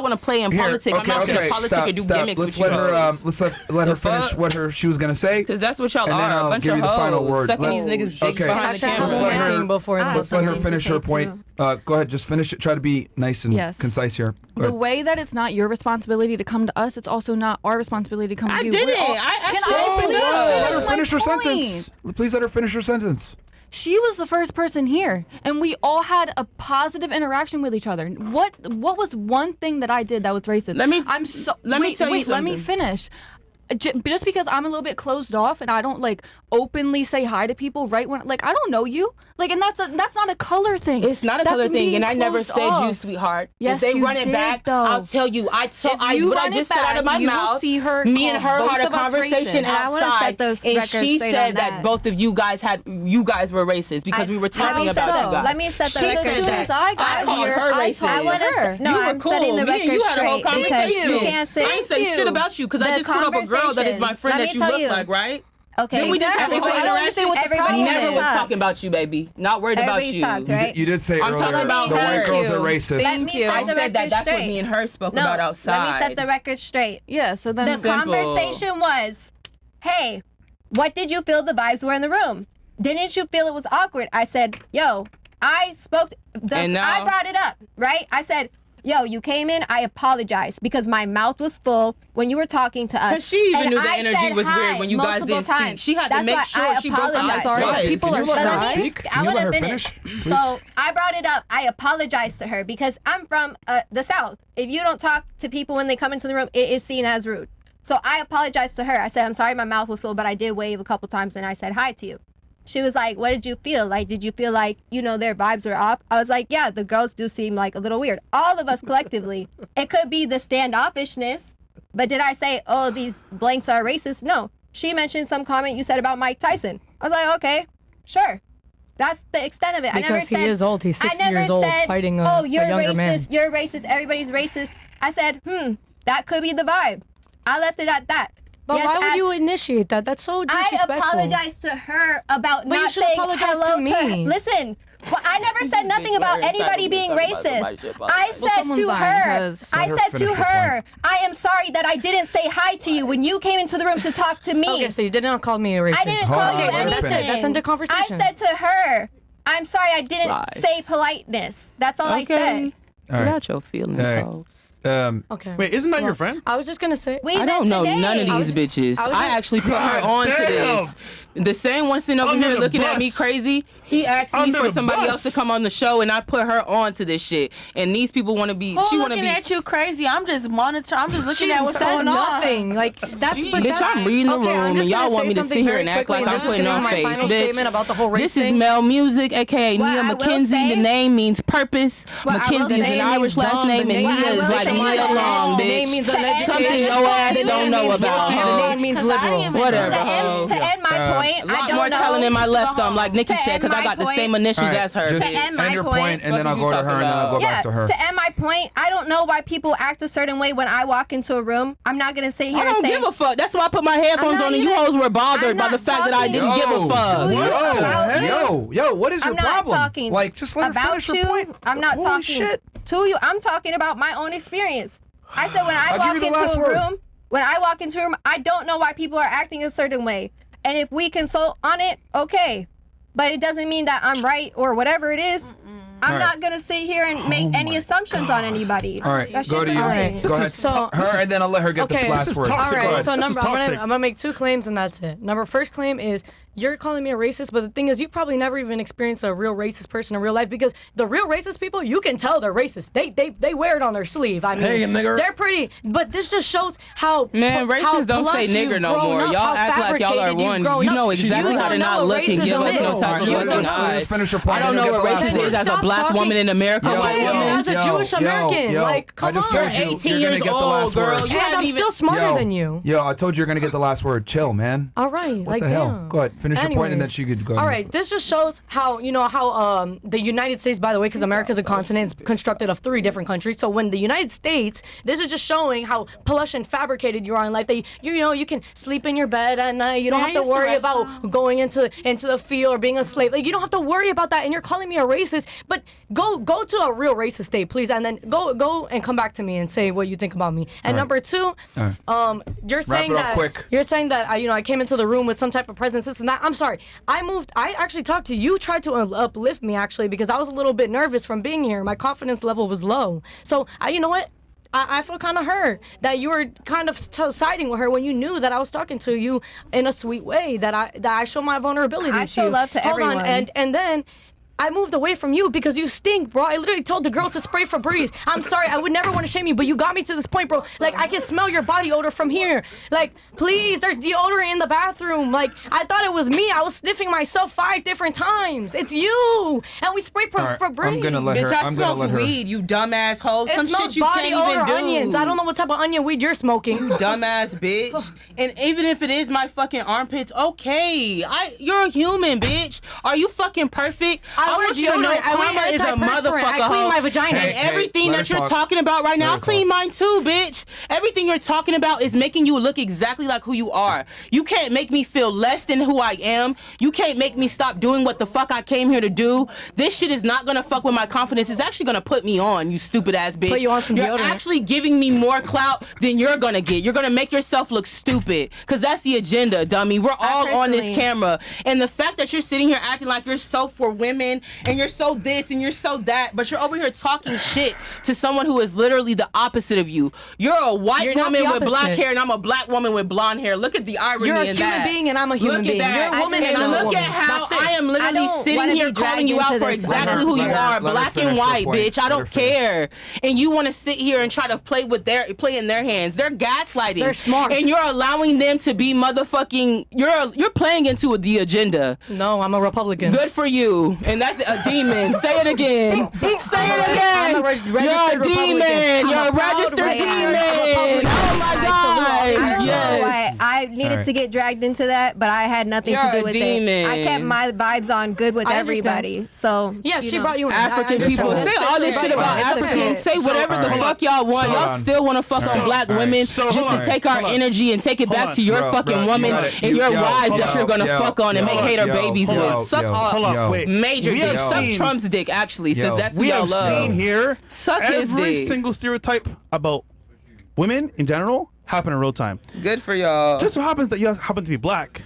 Speaker 2: want to play in
Speaker 1: Here,
Speaker 2: politics. I'm not gonna politic or do gimmicks
Speaker 1: Let's
Speaker 2: with
Speaker 1: let
Speaker 2: you.
Speaker 1: her.
Speaker 2: hoes.
Speaker 1: Let's let her
Speaker 2: The
Speaker 1: finish
Speaker 2: fuck?
Speaker 1: what she was gonna say.
Speaker 2: Cause that's what y'all
Speaker 1: And then
Speaker 2: are,
Speaker 1: I'll
Speaker 2: a bunch
Speaker 1: give
Speaker 2: of
Speaker 1: you the final
Speaker 2: hoes
Speaker 1: word.
Speaker 2: sucking
Speaker 1: Let-
Speaker 2: these niggas' dicks
Speaker 1: okay.
Speaker 2: behind the camera.
Speaker 1: Let's let her-
Speaker 4: Anything before
Speaker 5: I
Speaker 4: this.
Speaker 1: Let's let her
Speaker 5: something to
Speaker 1: finish
Speaker 5: say
Speaker 1: her point.
Speaker 5: too.
Speaker 1: Go ahead. Just finish it. Try to be nice and
Speaker 8: Yes.
Speaker 1: concise here. Go
Speaker 8: The
Speaker 1: ahead.
Speaker 8: way that it's not your responsibility to come to us, it's also not our responsibility to come
Speaker 2: I
Speaker 8: to you.
Speaker 2: didn't.
Speaker 8: We're all-
Speaker 2: I
Speaker 8: Can
Speaker 2: actually
Speaker 8: I
Speaker 2: opened
Speaker 8: finish?
Speaker 2: up.
Speaker 1: Let her
Speaker 8: my
Speaker 1: finish her
Speaker 8: point?
Speaker 1: sentence. Please let her finish her sentence.
Speaker 8: She was the first person here, and we all had a positive interaction with each other. What was one thing that I did that was racist?
Speaker 2: Let me
Speaker 8: Wait,
Speaker 2: tell you
Speaker 8: let me
Speaker 2: something.
Speaker 8: finish. Just because I'm a little bit closed off and I don't like openly say hi to people right when I don't know you, and that's not a color thing.
Speaker 2: It's not a
Speaker 8: That's
Speaker 2: color thing,
Speaker 8: being
Speaker 2: and I never
Speaker 8: closed
Speaker 2: said you,
Speaker 8: off.
Speaker 2: sweetheart.
Speaker 8: Yes,
Speaker 2: if they
Speaker 8: you
Speaker 2: run it
Speaker 8: did,
Speaker 2: back,
Speaker 8: though.
Speaker 2: I'll tell you.
Speaker 8: If you
Speaker 2: what I
Speaker 8: run
Speaker 2: just
Speaker 8: it
Speaker 2: said out
Speaker 8: back,
Speaker 2: of my
Speaker 8: you will
Speaker 2: mouth.
Speaker 8: see her
Speaker 2: Me and
Speaker 8: call
Speaker 2: her
Speaker 8: both
Speaker 2: had a
Speaker 8: of us
Speaker 2: conversation
Speaker 8: racist.
Speaker 5: And I wanna set
Speaker 2: outside,
Speaker 5: those
Speaker 2: and
Speaker 5: records
Speaker 2: she
Speaker 5: straight
Speaker 2: said
Speaker 5: on
Speaker 2: that
Speaker 5: that.
Speaker 2: both of you guys were racist because we were talking about you guys.
Speaker 5: Let me set the
Speaker 2: She
Speaker 5: record
Speaker 2: said
Speaker 8: As soon
Speaker 5: straight.
Speaker 8: as I got
Speaker 2: I called
Speaker 8: here,
Speaker 2: her
Speaker 8: I
Speaker 2: racist.
Speaker 8: told
Speaker 5: I want
Speaker 8: her.
Speaker 5: to. No,
Speaker 2: You were
Speaker 5: I'm
Speaker 2: cool.
Speaker 5: setting the
Speaker 2: Me and
Speaker 5: record
Speaker 2: you had a whole
Speaker 5: straight because
Speaker 2: conversation.
Speaker 5: you can't sit.
Speaker 2: I ain't say shit about you because I
Speaker 5: The
Speaker 2: just put up a girl that is my friend
Speaker 5: conversation.
Speaker 2: that you
Speaker 5: Let me
Speaker 2: look
Speaker 5: tell you.
Speaker 2: like, right?
Speaker 5: Okay,
Speaker 2: Then we just had
Speaker 8: Exactly.
Speaker 2: this
Speaker 8: So I
Speaker 2: whole
Speaker 8: don't understand what the
Speaker 5: Everybody
Speaker 8: problem
Speaker 2: Never
Speaker 8: is.
Speaker 2: was
Speaker 5: talked.
Speaker 2: talking about you, baby. Not worried about
Speaker 5: Everybody's
Speaker 2: you.
Speaker 5: talked, right?
Speaker 1: You did say
Speaker 2: I'm
Speaker 1: earlier
Speaker 2: talking about
Speaker 1: the white
Speaker 2: her.
Speaker 1: girls are
Speaker 2: Thank
Speaker 1: racist.
Speaker 5: Let me
Speaker 2: I
Speaker 5: set the
Speaker 2: said
Speaker 5: record
Speaker 2: that. That's
Speaker 5: straight.
Speaker 2: what me and her spoke
Speaker 5: No,
Speaker 2: about outside.
Speaker 5: let me set the record straight.
Speaker 8: Yeah, so then
Speaker 5: The conversation was, hey, what did you feel the vibes were in the room? Didn't you feel it was awkward? I said, yo, I spoke,
Speaker 2: And now-
Speaker 5: I brought it up, right? I said, yo, you came in, I apologized because my mouth was full when you were talking to us.
Speaker 2: Because she even
Speaker 5: And
Speaker 2: knew the
Speaker 5: I
Speaker 2: energy
Speaker 5: said
Speaker 2: was
Speaker 5: hi
Speaker 2: weird when you guys
Speaker 5: multiple
Speaker 2: didn't speak.
Speaker 5: times.
Speaker 2: She had to
Speaker 5: That's
Speaker 2: make
Speaker 5: why
Speaker 2: sure
Speaker 5: I
Speaker 2: she broke the
Speaker 5: apologized.
Speaker 2: ice
Speaker 8: Sorry,
Speaker 2: twice.
Speaker 8: people
Speaker 1: Can
Speaker 8: are
Speaker 1: you let her
Speaker 8: shy.
Speaker 1: speak? Can
Speaker 5: I
Speaker 1: you
Speaker 5: want
Speaker 1: let
Speaker 5: to
Speaker 1: her
Speaker 5: finish.
Speaker 1: finish?
Speaker 5: So I brought it up. I apologized to her because I'm from the South. If you don't talk to people when they come into the room, it is seen as rude. So I apologized to her. I said, I'm sorry my mouth was full, but I did wave a couple times and I said hi to you. She was like, what did you feel? Like, did you feel like, their vibes were off? I was like, yeah, the girls do seem like a little weird. All of us collectively. It could be the standoffishness, but did I say, oh, these blanks are racist? No. She mentioned some comment you said about Mike Tyson. I was like, okay, sure. That's the extent of it. I never
Speaker 4: Because he
Speaker 5: said,
Speaker 4: is old. He's 60
Speaker 5: I never
Speaker 4: years old
Speaker 5: said,
Speaker 4: fighting
Speaker 5: oh,
Speaker 4: a
Speaker 5: you're
Speaker 4: younger
Speaker 5: racist,
Speaker 4: man.
Speaker 5: you're racist, everybody's racist. I said, that could be the vibe. I left it at that.
Speaker 4: But
Speaker 5: Yes,
Speaker 4: why would
Speaker 5: as-
Speaker 4: you initiate that? That's so
Speaker 5: I
Speaker 4: disrespectful.
Speaker 5: apologize to her about
Speaker 4: But you
Speaker 5: not
Speaker 4: should
Speaker 5: saying
Speaker 4: apologize
Speaker 5: hello
Speaker 4: to me.
Speaker 5: her. Listen, but I never said nothing about anybody being racist. I said
Speaker 8: someone's
Speaker 5: to
Speaker 8: lying,
Speaker 5: her,
Speaker 8: 'cause-
Speaker 5: I
Speaker 1: Let her
Speaker 5: said
Speaker 1: finish
Speaker 5: to
Speaker 1: her
Speaker 5: her, I am sorry that I didn't say hi to you when you came into the room to talk to me.
Speaker 4: Okay, so you did not call me a racist.
Speaker 5: I didn't
Speaker 1: Hold
Speaker 5: call
Speaker 1: on,
Speaker 5: you
Speaker 1: let her
Speaker 5: anything.
Speaker 1: finish.
Speaker 4: That's under
Speaker 5: I
Speaker 4: conversation.
Speaker 5: said to her, I'm sorry I didn't
Speaker 2: Lies.
Speaker 5: say politeness. That's all I said.
Speaker 1: All
Speaker 2: Get
Speaker 1: right.
Speaker 2: out your feelings,
Speaker 1: All right.
Speaker 2: ho.
Speaker 4: Okay.
Speaker 6: Wait, isn't that your friend?
Speaker 4: I was just gonna say.
Speaker 5: We
Speaker 2: I
Speaker 5: met
Speaker 2: don't know
Speaker 5: today.
Speaker 2: none of these bitches.
Speaker 4: I was
Speaker 2: I
Speaker 4: just-
Speaker 2: actually put her
Speaker 6: God
Speaker 2: on to
Speaker 6: damn.
Speaker 2: this. The same one sitting over
Speaker 6: Under
Speaker 2: here
Speaker 6: the
Speaker 2: looking at me
Speaker 6: bus.
Speaker 2: crazy. He asked me
Speaker 6: Under
Speaker 2: for
Speaker 6: the
Speaker 2: somebody
Speaker 6: bus.
Speaker 2: else to come on the show, and I put her on to this shit. And these people want to be.
Speaker 7: Who's
Speaker 2: She want to
Speaker 7: looking
Speaker 2: be.
Speaker 7: at you crazy? I'm just monitoring. I'm just looking
Speaker 4: She
Speaker 7: at what's
Speaker 4: said
Speaker 7: going on.
Speaker 4: nothing. Like that's. But
Speaker 2: Bitch,
Speaker 4: that's,
Speaker 2: I'm reading the
Speaker 4: okay, I'm
Speaker 2: room,
Speaker 4: just
Speaker 2: and y'all
Speaker 4: gonna
Speaker 2: want
Speaker 4: say
Speaker 2: me to
Speaker 4: something
Speaker 2: sit here
Speaker 4: very
Speaker 2: and act
Speaker 4: quickly,
Speaker 2: like I'm
Speaker 4: this is
Speaker 2: putting
Speaker 4: gonna be
Speaker 2: on
Speaker 4: my
Speaker 2: face,
Speaker 4: final
Speaker 2: bitch.
Speaker 4: statement about the whole race
Speaker 2: This is
Speaker 4: thing.
Speaker 2: Mel Music, aka
Speaker 5: What
Speaker 2: Nia
Speaker 5: I will
Speaker 2: McKenzie.
Speaker 5: say-
Speaker 2: The name means purpose.
Speaker 5: What I will
Speaker 2: Mackenzie is
Speaker 5: say-
Speaker 2: an
Speaker 5: The name
Speaker 2: Irish
Speaker 4: means
Speaker 2: last
Speaker 4: dumb.
Speaker 2: name,
Speaker 4: The
Speaker 2: and
Speaker 4: name
Speaker 2: Nia
Speaker 5: is
Speaker 2: is like
Speaker 5: dumb.
Speaker 2: Nia Long,
Speaker 4: The name
Speaker 2: bitch.
Speaker 4: means
Speaker 2: Something your ass don't know about,
Speaker 4: The
Speaker 2: ho.
Speaker 4: name means
Speaker 7: Because I
Speaker 4: liberal.
Speaker 7: didn't even-
Speaker 2: Whatever,
Speaker 5: To
Speaker 2: ho.
Speaker 5: end my point,
Speaker 2: A lot
Speaker 5: I don't
Speaker 2: more
Speaker 5: know.
Speaker 2: telling in my left thumb, like Nikki
Speaker 5: To
Speaker 2: said,
Speaker 5: end
Speaker 2: because I
Speaker 5: my
Speaker 2: got the
Speaker 5: point-
Speaker 2: same initials
Speaker 1: All right,
Speaker 2: as her.
Speaker 1: just
Speaker 2: bitch.
Speaker 5: end my
Speaker 1: end your
Speaker 5: point.
Speaker 1: point, and then
Speaker 2: What
Speaker 1: I'll
Speaker 2: you
Speaker 1: go to
Speaker 2: talking
Speaker 1: her, and then I'll go
Speaker 2: about?
Speaker 1: back to her.
Speaker 5: To end my point, I don't know why people act a certain way when I walk into a room. I'm not gonna sit here
Speaker 2: I
Speaker 5: and
Speaker 2: don't
Speaker 5: say
Speaker 2: give a fuck. That's why I put my headphones
Speaker 5: I'm not
Speaker 2: on, and you
Speaker 5: even-
Speaker 2: hoes were bothered
Speaker 5: I'm
Speaker 2: by the
Speaker 5: not
Speaker 2: fact that I
Speaker 5: talking-
Speaker 2: didn't give a fuck.
Speaker 5: To you about you.
Speaker 1: Yo, what is your
Speaker 5: I'm not
Speaker 1: problem?
Speaker 5: talking
Speaker 1: Like, just let her
Speaker 5: about
Speaker 1: finish her
Speaker 5: you.
Speaker 1: point.
Speaker 5: I'm not
Speaker 1: Holy
Speaker 5: talking
Speaker 1: shit.
Speaker 5: to you. I'm talking about my own experience. I said when I
Speaker 1: I'll give
Speaker 5: walk
Speaker 1: you the
Speaker 5: into
Speaker 1: last
Speaker 5: a
Speaker 1: word.
Speaker 5: room, I don't know why people are acting a certain way. And if we consult on it, okay. But it doesn't mean that I'm right or whatever it is. I'm
Speaker 1: All right.
Speaker 5: not gonna sit here and make any assumptions on anybody.
Speaker 1: All right,
Speaker 5: That's
Speaker 1: go
Speaker 5: just
Speaker 1: to you.
Speaker 5: annoying.
Speaker 1: Go ahead.
Speaker 4: So-
Speaker 1: Her, and then I'll let her get
Speaker 4: Okay.
Speaker 1: the last
Speaker 6: This is
Speaker 1: word.
Speaker 6: toxic.
Speaker 4: All
Speaker 6: Go
Speaker 4: right,
Speaker 6: ahead.
Speaker 4: so
Speaker 6: This
Speaker 4: number,
Speaker 6: is
Speaker 4: I'm
Speaker 6: toxic.
Speaker 4: gonna make 2 claims and that's it. First claim is you're calling me a racist, but the thing is you probably never even experienced a real racist person in real life because the real racist people, you can tell they're racist. They wear it on their sleeve. I mean,
Speaker 3: Hey, nigger.
Speaker 4: they're pretty, but this just shows how
Speaker 2: Man,
Speaker 4: how
Speaker 2: racists don't say
Speaker 4: plush
Speaker 2: nigger
Speaker 4: you've
Speaker 2: no
Speaker 4: grown
Speaker 2: more.
Speaker 4: up,
Speaker 2: Y'all
Speaker 4: how
Speaker 2: act like y'all are
Speaker 4: fabricated you've
Speaker 2: one.
Speaker 4: grown
Speaker 2: You
Speaker 4: up.
Speaker 2: know exactly
Speaker 4: You
Speaker 2: how to
Speaker 4: don't
Speaker 2: not
Speaker 4: know
Speaker 2: look
Speaker 4: what
Speaker 2: and give
Speaker 4: racism
Speaker 2: us no
Speaker 4: is.
Speaker 2: type of
Speaker 4: You
Speaker 2: fucking
Speaker 4: don't
Speaker 1: Let her
Speaker 2: eye.
Speaker 1: just finish her point.
Speaker 2: I don't
Speaker 1: and
Speaker 2: know
Speaker 1: then
Speaker 2: what
Speaker 1: get the last
Speaker 2: racist
Speaker 1: word.
Speaker 2: is as a
Speaker 4: Stop
Speaker 2: black
Speaker 4: talking.
Speaker 2: woman in America,
Speaker 1: Yo,
Speaker 2: white
Speaker 1: yo,
Speaker 2: woman.
Speaker 4: As a Jewish American,
Speaker 1: yo,
Speaker 4: like,
Speaker 1: I just
Speaker 4: come
Speaker 1: told
Speaker 4: on.
Speaker 1: you,
Speaker 2: 18
Speaker 1: you're gonna
Speaker 2: years
Speaker 1: get the
Speaker 2: old,
Speaker 1: last
Speaker 2: girl.
Speaker 1: word.
Speaker 2: You
Speaker 4: And
Speaker 2: haven't
Speaker 4: I'm
Speaker 2: even-
Speaker 4: still smarter
Speaker 1: Yo,
Speaker 4: than you.
Speaker 1: Yo, I told you you're gonna get the last word. Chill, man.
Speaker 4: All right,
Speaker 1: What
Speaker 4: like
Speaker 1: the hell?
Speaker 4: damn.
Speaker 1: Go ahead, finish your point, and then
Speaker 4: Anyways.
Speaker 1: she could go.
Speaker 4: All
Speaker 1: ahead.
Speaker 4: right, this just shows how the United States, by the way, because America is a continent, it's constructed of 3 different countries. So when the United States, this is just showing how plush and fabricated you are in life. That you can sleep in your bed at night. You don't
Speaker 7: Man, I
Speaker 4: have to
Speaker 7: used to
Speaker 4: worry
Speaker 7: wrestle.
Speaker 4: about going into the field or being a slave. Like you don't have to worry about that. And you're calling me a racist, but go to a real racist state, please, and then go and come back to me and say what you think about me. And
Speaker 1: right.
Speaker 4: number 2, you're saying
Speaker 1: it up
Speaker 4: that
Speaker 1: quick.
Speaker 4: you're saying that I came into the room with some type of presence, this and that. I'm sorry. I actually talked to you. You tried to uplift me actually because I was a little bit nervous from being here. My confidence level was low. So you know what? I feel kind of hurt that you were kind of siding with her when you knew that I was talking to you in a sweet way. That I show my vulnerability
Speaker 5: I
Speaker 4: to
Speaker 5: show
Speaker 4: you.
Speaker 5: love to
Speaker 4: Hold
Speaker 5: everyone.
Speaker 4: on, and then. I moved away from you because you stink, bro. I literally told the girl to spray Febreze. I'm sorry, I would never want to shame you, but you got me to this point, bro. Like, I can smell your body odor from here. Like, please, there's deodorant in the bathroom. Like, I thought it was me. I was sniffing myself 5 different times. It's you. And we sprayed
Speaker 1: All right,
Speaker 4: Febreze.
Speaker 1: I'm gonna let
Speaker 2: Bitch,
Speaker 1: her.
Speaker 2: I
Speaker 1: I'm gonna
Speaker 2: smoked
Speaker 1: let her.
Speaker 2: weed, you dumbass hoe.
Speaker 4: It
Speaker 2: Some
Speaker 4: smells
Speaker 2: shit you
Speaker 4: body
Speaker 2: can't
Speaker 4: odor
Speaker 2: even do.
Speaker 4: onions. I don't know what type of onion weed you're smoking.
Speaker 2: Dumbass bitch. And even if it is my fucking armpits, okay. You're a human, bitch. Are you fucking perfect?
Speaker 4: I wear
Speaker 2: want you to know
Speaker 4: deodorant. I wear
Speaker 2: karma is a
Speaker 4: antiperspirant.
Speaker 2: motherfucker.
Speaker 4: I clean
Speaker 2: hoe.
Speaker 4: my vagina.
Speaker 2: And
Speaker 1: Hey,
Speaker 2: everything
Speaker 1: let
Speaker 2: that
Speaker 1: her
Speaker 2: you're
Speaker 1: talk.
Speaker 2: talking about right now,
Speaker 1: Let
Speaker 2: I'll
Speaker 1: her
Speaker 2: clean
Speaker 1: talk.
Speaker 2: mine too, bitch. Everything you're talking about is making you look exactly like who you are. You can't make me feel less than who I am. You can't make me stop doing what the fuck I came here to do. This shit is not gonna fuck with my confidence. It's actually gonna put me on, you stupid ass bitch.
Speaker 4: Put you on some
Speaker 2: You're
Speaker 4: deodorant.
Speaker 2: actually giving me more clout than you're gonna get. You're gonna make yourself look stupid. Cause that's the agenda, dummy. We're all on this
Speaker 5: personally-
Speaker 2: camera. And the fact that you're sitting here acting like you're so for women and you're so this and you're so that, but you're over here talking shit to someone who is literally the opposite of you. You're a white
Speaker 4: You're not
Speaker 2: woman
Speaker 4: the
Speaker 2: with black
Speaker 4: opposite.
Speaker 2: hair and I'm a black woman with blonde hair. Look at the irony
Speaker 4: You're a
Speaker 2: in
Speaker 4: human
Speaker 2: that.
Speaker 4: being and I'm a human
Speaker 2: Look
Speaker 4: being.
Speaker 2: at that.
Speaker 4: You're a woman
Speaker 2: and
Speaker 4: and I'm a
Speaker 2: look
Speaker 4: woman.
Speaker 2: at how
Speaker 4: That's it.
Speaker 2: I am
Speaker 5: I
Speaker 2: literally
Speaker 5: don't
Speaker 2: sitting
Speaker 5: wanna
Speaker 2: here
Speaker 5: be
Speaker 2: calling
Speaker 5: dragged
Speaker 2: you out
Speaker 5: into
Speaker 2: for
Speaker 5: this.
Speaker 2: exactly who you
Speaker 1: Let her-
Speaker 2: are,
Speaker 1: let her
Speaker 2: black
Speaker 1: finish
Speaker 2: and
Speaker 1: her
Speaker 2: white,
Speaker 1: point.
Speaker 2: bitch. I
Speaker 1: Let her
Speaker 2: don't
Speaker 1: finish.
Speaker 2: care. And you want to sit here and try to play in their hands. They're gaslighting.
Speaker 4: They're smart.
Speaker 2: And you're allowing them to be motherfucking. You're playing into the agenda.
Speaker 4: No, I'm a Republican.
Speaker 2: Good for you. And that's a demon. Say it again. Say it again.
Speaker 4: I'm a
Speaker 2: You're a
Speaker 4: registered
Speaker 2: demon.
Speaker 4: Republican.
Speaker 2: You're
Speaker 4: I'm
Speaker 2: a
Speaker 4: a proud
Speaker 2: registered
Speaker 4: registered
Speaker 2: demon.
Speaker 4: Republican.
Speaker 2: Oh my
Speaker 4: I salute
Speaker 2: God.
Speaker 5: I don't know
Speaker 2: yes.
Speaker 5: why I needed
Speaker 1: Alright.
Speaker 5: to get dragged into that, but I had nothing
Speaker 2: You're
Speaker 5: to do
Speaker 2: a
Speaker 5: with
Speaker 2: demon.
Speaker 5: it. I kept my vibes on good with
Speaker 4: I understand.
Speaker 5: everybody. So
Speaker 4: Yeah,
Speaker 5: you
Speaker 4: she
Speaker 5: know.
Speaker 4: brought you in.
Speaker 2: African people.
Speaker 5: It's
Speaker 2: Say all this
Speaker 5: okay.
Speaker 2: shit about
Speaker 5: It's okay.
Speaker 2: Africans. Say whatever the
Speaker 1: alright.
Speaker 2: fuck y'all want.
Speaker 1: So,
Speaker 2: Y'all
Speaker 1: hold on.
Speaker 2: still want to fuck on black
Speaker 1: alright.
Speaker 2: women
Speaker 1: So,
Speaker 2: just
Speaker 1: hold
Speaker 2: to
Speaker 1: on.
Speaker 2: take our
Speaker 6: Hold on.
Speaker 2: energy and take it
Speaker 6: Hold
Speaker 2: back
Speaker 6: on.
Speaker 2: to your
Speaker 1: Bro,
Speaker 2: fucking
Speaker 1: you
Speaker 2: woman
Speaker 1: gotta-
Speaker 2: and your
Speaker 1: yo,
Speaker 2: wives
Speaker 1: hold
Speaker 2: that you're
Speaker 1: on.
Speaker 2: gonna
Speaker 1: Yo,
Speaker 2: fuck on and
Speaker 1: yo,
Speaker 2: make hater
Speaker 1: yo,
Speaker 2: babies
Speaker 1: hold
Speaker 2: with.
Speaker 1: on.
Speaker 2: Suck
Speaker 1: Yo,
Speaker 2: all.
Speaker 6: Hold on,
Speaker 1: yo.
Speaker 6: wait.
Speaker 2: Major
Speaker 6: We
Speaker 2: dick.
Speaker 6: have
Speaker 2: Suck
Speaker 6: seen-
Speaker 2: Trump's dick, actually,
Speaker 1: Yo.
Speaker 2: since that's who
Speaker 6: We
Speaker 2: y'all
Speaker 6: have
Speaker 2: love.
Speaker 6: seen here
Speaker 2: Suck his
Speaker 6: every
Speaker 2: dick.
Speaker 6: single stereotype about women in general happen in real time.
Speaker 2: Good for y'all.
Speaker 6: Just so happens that you happen to be black,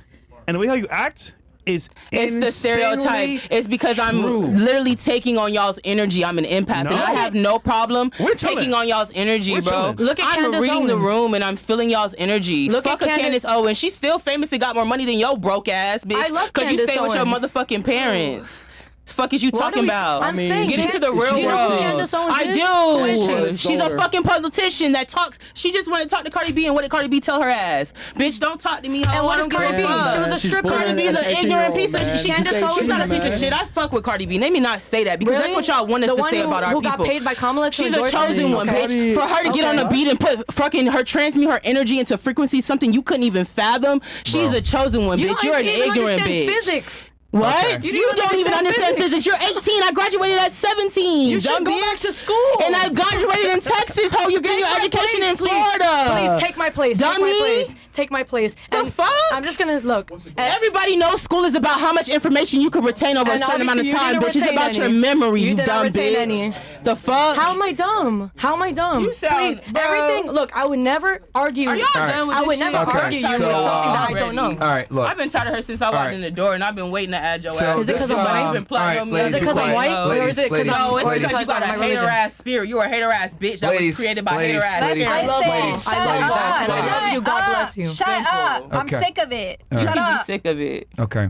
Speaker 6: and the way how you act is
Speaker 2: It's the stereotype.
Speaker 6: insanely
Speaker 2: It's because
Speaker 6: true.
Speaker 2: I'm literally taking on y'all's energy. I'm an empath,
Speaker 6: No.
Speaker 2: and I have no problem
Speaker 6: We're
Speaker 2: taking
Speaker 6: chilling.
Speaker 2: on y'all's energy,
Speaker 6: We're
Speaker 2: bro.
Speaker 6: chilling.
Speaker 4: Look at
Speaker 2: I'm
Speaker 4: Candace
Speaker 2: reading the
Speaker 4: Owens.
Speaker 2: room, and I'm feeling y'all's energy.
Speaker 4: Look
Speaker 2: Fuck
Speaker 4: at
Speaker 2: a Candace
Speaker 4: Candace-
Speaker 2: Owens. She still famously got more money than your broke ass, bitch.
Speaker 4: I love
Speaker 2: Because you
Speaker 4: Candace
Speaker 2: stay with your
Speaker 4: Owens.
Speaker 2: motherfucking parents. The fuck is you
Speaker 4: What are
Speaker 2: talking
Speaker 4: we-
Speaker 2: about?
Speaker 4: I'm saying,
Speaker 2: get into the real
Speaker 4: do you know who
Speaker 2: world.
Speaker 4: Candace Owens
Speaker 2: I
Speaker 4: is?
Speaker 2: do.
Speaker 4: Who is she?
Speaker 2: She's a
Speaker 3: Daughter.
Speaker 2: fucking politician that talks. She just wanted to talk to Cardi B, and what did Cardi B tell her ass? Bitch, don't talk to me. Ho.
Speaker 4: And what
Speaker 2: I
Speaker 4: is
Speaker 2: don't give
Speaker 4: Cardi
Speaker 2: a
Speaker 4: B?
Speaker 2: fuck.
Speaker 4: She was a
Speaker 3: She's
Speaker 4: stripper.
Speaker 3: born
Speaker 2: Cardi B is an
Speaker 3: 18-year-old,
Speaker 2: ignorant piece of
Speaker 3: man.
Speaker 2: shit.
Speaker 4: Candace
Speaker 2: She's
Speaker 4: Owens,
Speaker 2: not a piece of
Speaker 3: man.
Speaker 2: shit. I fuck with Cardi B. Let me not say that because
Speaker 4: Really?
Speaker 2: that's what y'all want us
Speaker 4: The
Speaker 2: to
Speaker 4: one
Speaker 2: say about our
Speaker 4: who
Speaker 2: people.
Speaker 4: got paid by Kamala to
Speaker 2: She's a
Speaker 4: endorse
Speaker 2: chosen
Speaker 4: him?
Speaker 2: one,
Speaker 4: Okay.
Speaker 2: bitch. For her to get on the beat and put fucking her transmute her energy into frequency, something you couldn't even fathom. She's
Speaker 1: Bro.
Speaker 2: a chosen one,
Speaker 4: You
Speaker 2: bitch.
Speaker 4: don't
Speaker 2: You're an
Speaker 4: even
Speaker 2: ignorant
Speaker 4: understand
Speaker 2: bitch.
Speaker 4: physics.
Speaker 2: What?
Speaker 1: Okay.
Speaker 2: You don't even understand physics. You're 18. I graduated at 17.
Speaker 4: You should
Speaker 2: dumb
Speaker 4: go
Speaker 2: bitch.
Speaker 4: back to school.
Speaker 2: And I graduated in Texas. How you getting your
Speaker 4: Take my
Speaker 2: education
Speaker 4: place,
Speaker 2: in Florida?
Speaker 4: Please take my place. Take my
Speaker 2: Dummy.
Speaker 4: place. Take my place.
Speaker 2: The
Speaker 4: And
Speaker 2: fuck?
Speaker 4: I'm just gonna look.
Speaker 2: Everybody knows school is about how much information you can retain over a
Speaker 4: And
Speaker 2: certain amount of
Speaker 4: obviously you
Speaker 2: time,
Speaker 4: didn't
Speaker 2: bitch. It's
Speaker 4: retain
Speaker 2: about your
Speaker 4: any.
Speaker 2: memory,
Speaker 4: You
Speaker 2: you
Speaker 4: did not
Speaker 2: dumb
Speaker 4: retain
Speaker 2: bitch.
Speaker 4: any.
Speaker 2: The fuck?
Speaker 4: How am I dumb? How am I dumb?
Speaker 2: You sound-
Speaker 4: Please,
Speaker 2: bro.
Speaker 4: everything. Look, I would never argue.
Speaker 2: Are y'all done with
Speaker 4: I
Speaker 2: this
Speaker 4: would
Speaker 2: shit?
Speaker 4: never
Speaker 1: Okay,
Speaker 4: argue you with
Speaker 1: so,
Speaker 4: something that I
Speaker 2: already.
Speaker 4: don't know.
Speaker 1: All right, look.
Speaker 2: I've been tired of her since I walked
Speaker 1: Alright.
Speaker 2: in the door, and I've been waiting to add your
Speaker 1: So
Speaker 2: ass.
Speaker 4: Is it 'cause
Speaker 1: this,
Speaker 4: I'm white?
Speaker 2: You've been plotting
Speaker 1: alright,
Speaker 2: on me.
Speaker 1: ladies,
Speaker 4: Is it
Speaker 1: be
Speaker 4: 'cause I'm
Speaker 1: quiet.
Speaker 4: white? Or is it 'cause
Speaker 1: Ladies,
Speaker 4: I'm-
Speaker 2: No, it's
Speaker 1: ladies,
Speaker 2: because you got a
Speaker 4: my
Speaker 2: hater
Speaker 4: religion.
Speaker 2: ass spirit. You're a hater ass bitch that
Speaker 1: Ladies,
Speaker 2: was created by
Speaker 1: ladies,
Speaker 2: hater ass
Speaker 1: ladies,
Speaker 2: parents.
Speaker 4: I love
Speaker 5: Listen,
Speaker 1: ladies,
Speaker 5: shut
Speaker 4: I love
Speaker 5: up.
Speaker 4: that, and I
Speaker 5: Shut
Speaker 4: love you. God
Speaker 5: up.
Speaker 4: bless you.
Speaker 5: Shut up. I'm
Speaker 1: Okay.
Speaker 5: sick of it.
Speaker 1: Alright.
Speaker 5: Shut
Speaker 2: I'm
Speaker 5: up.
Speaker 2: sick of it.
Speaker 1: Okay.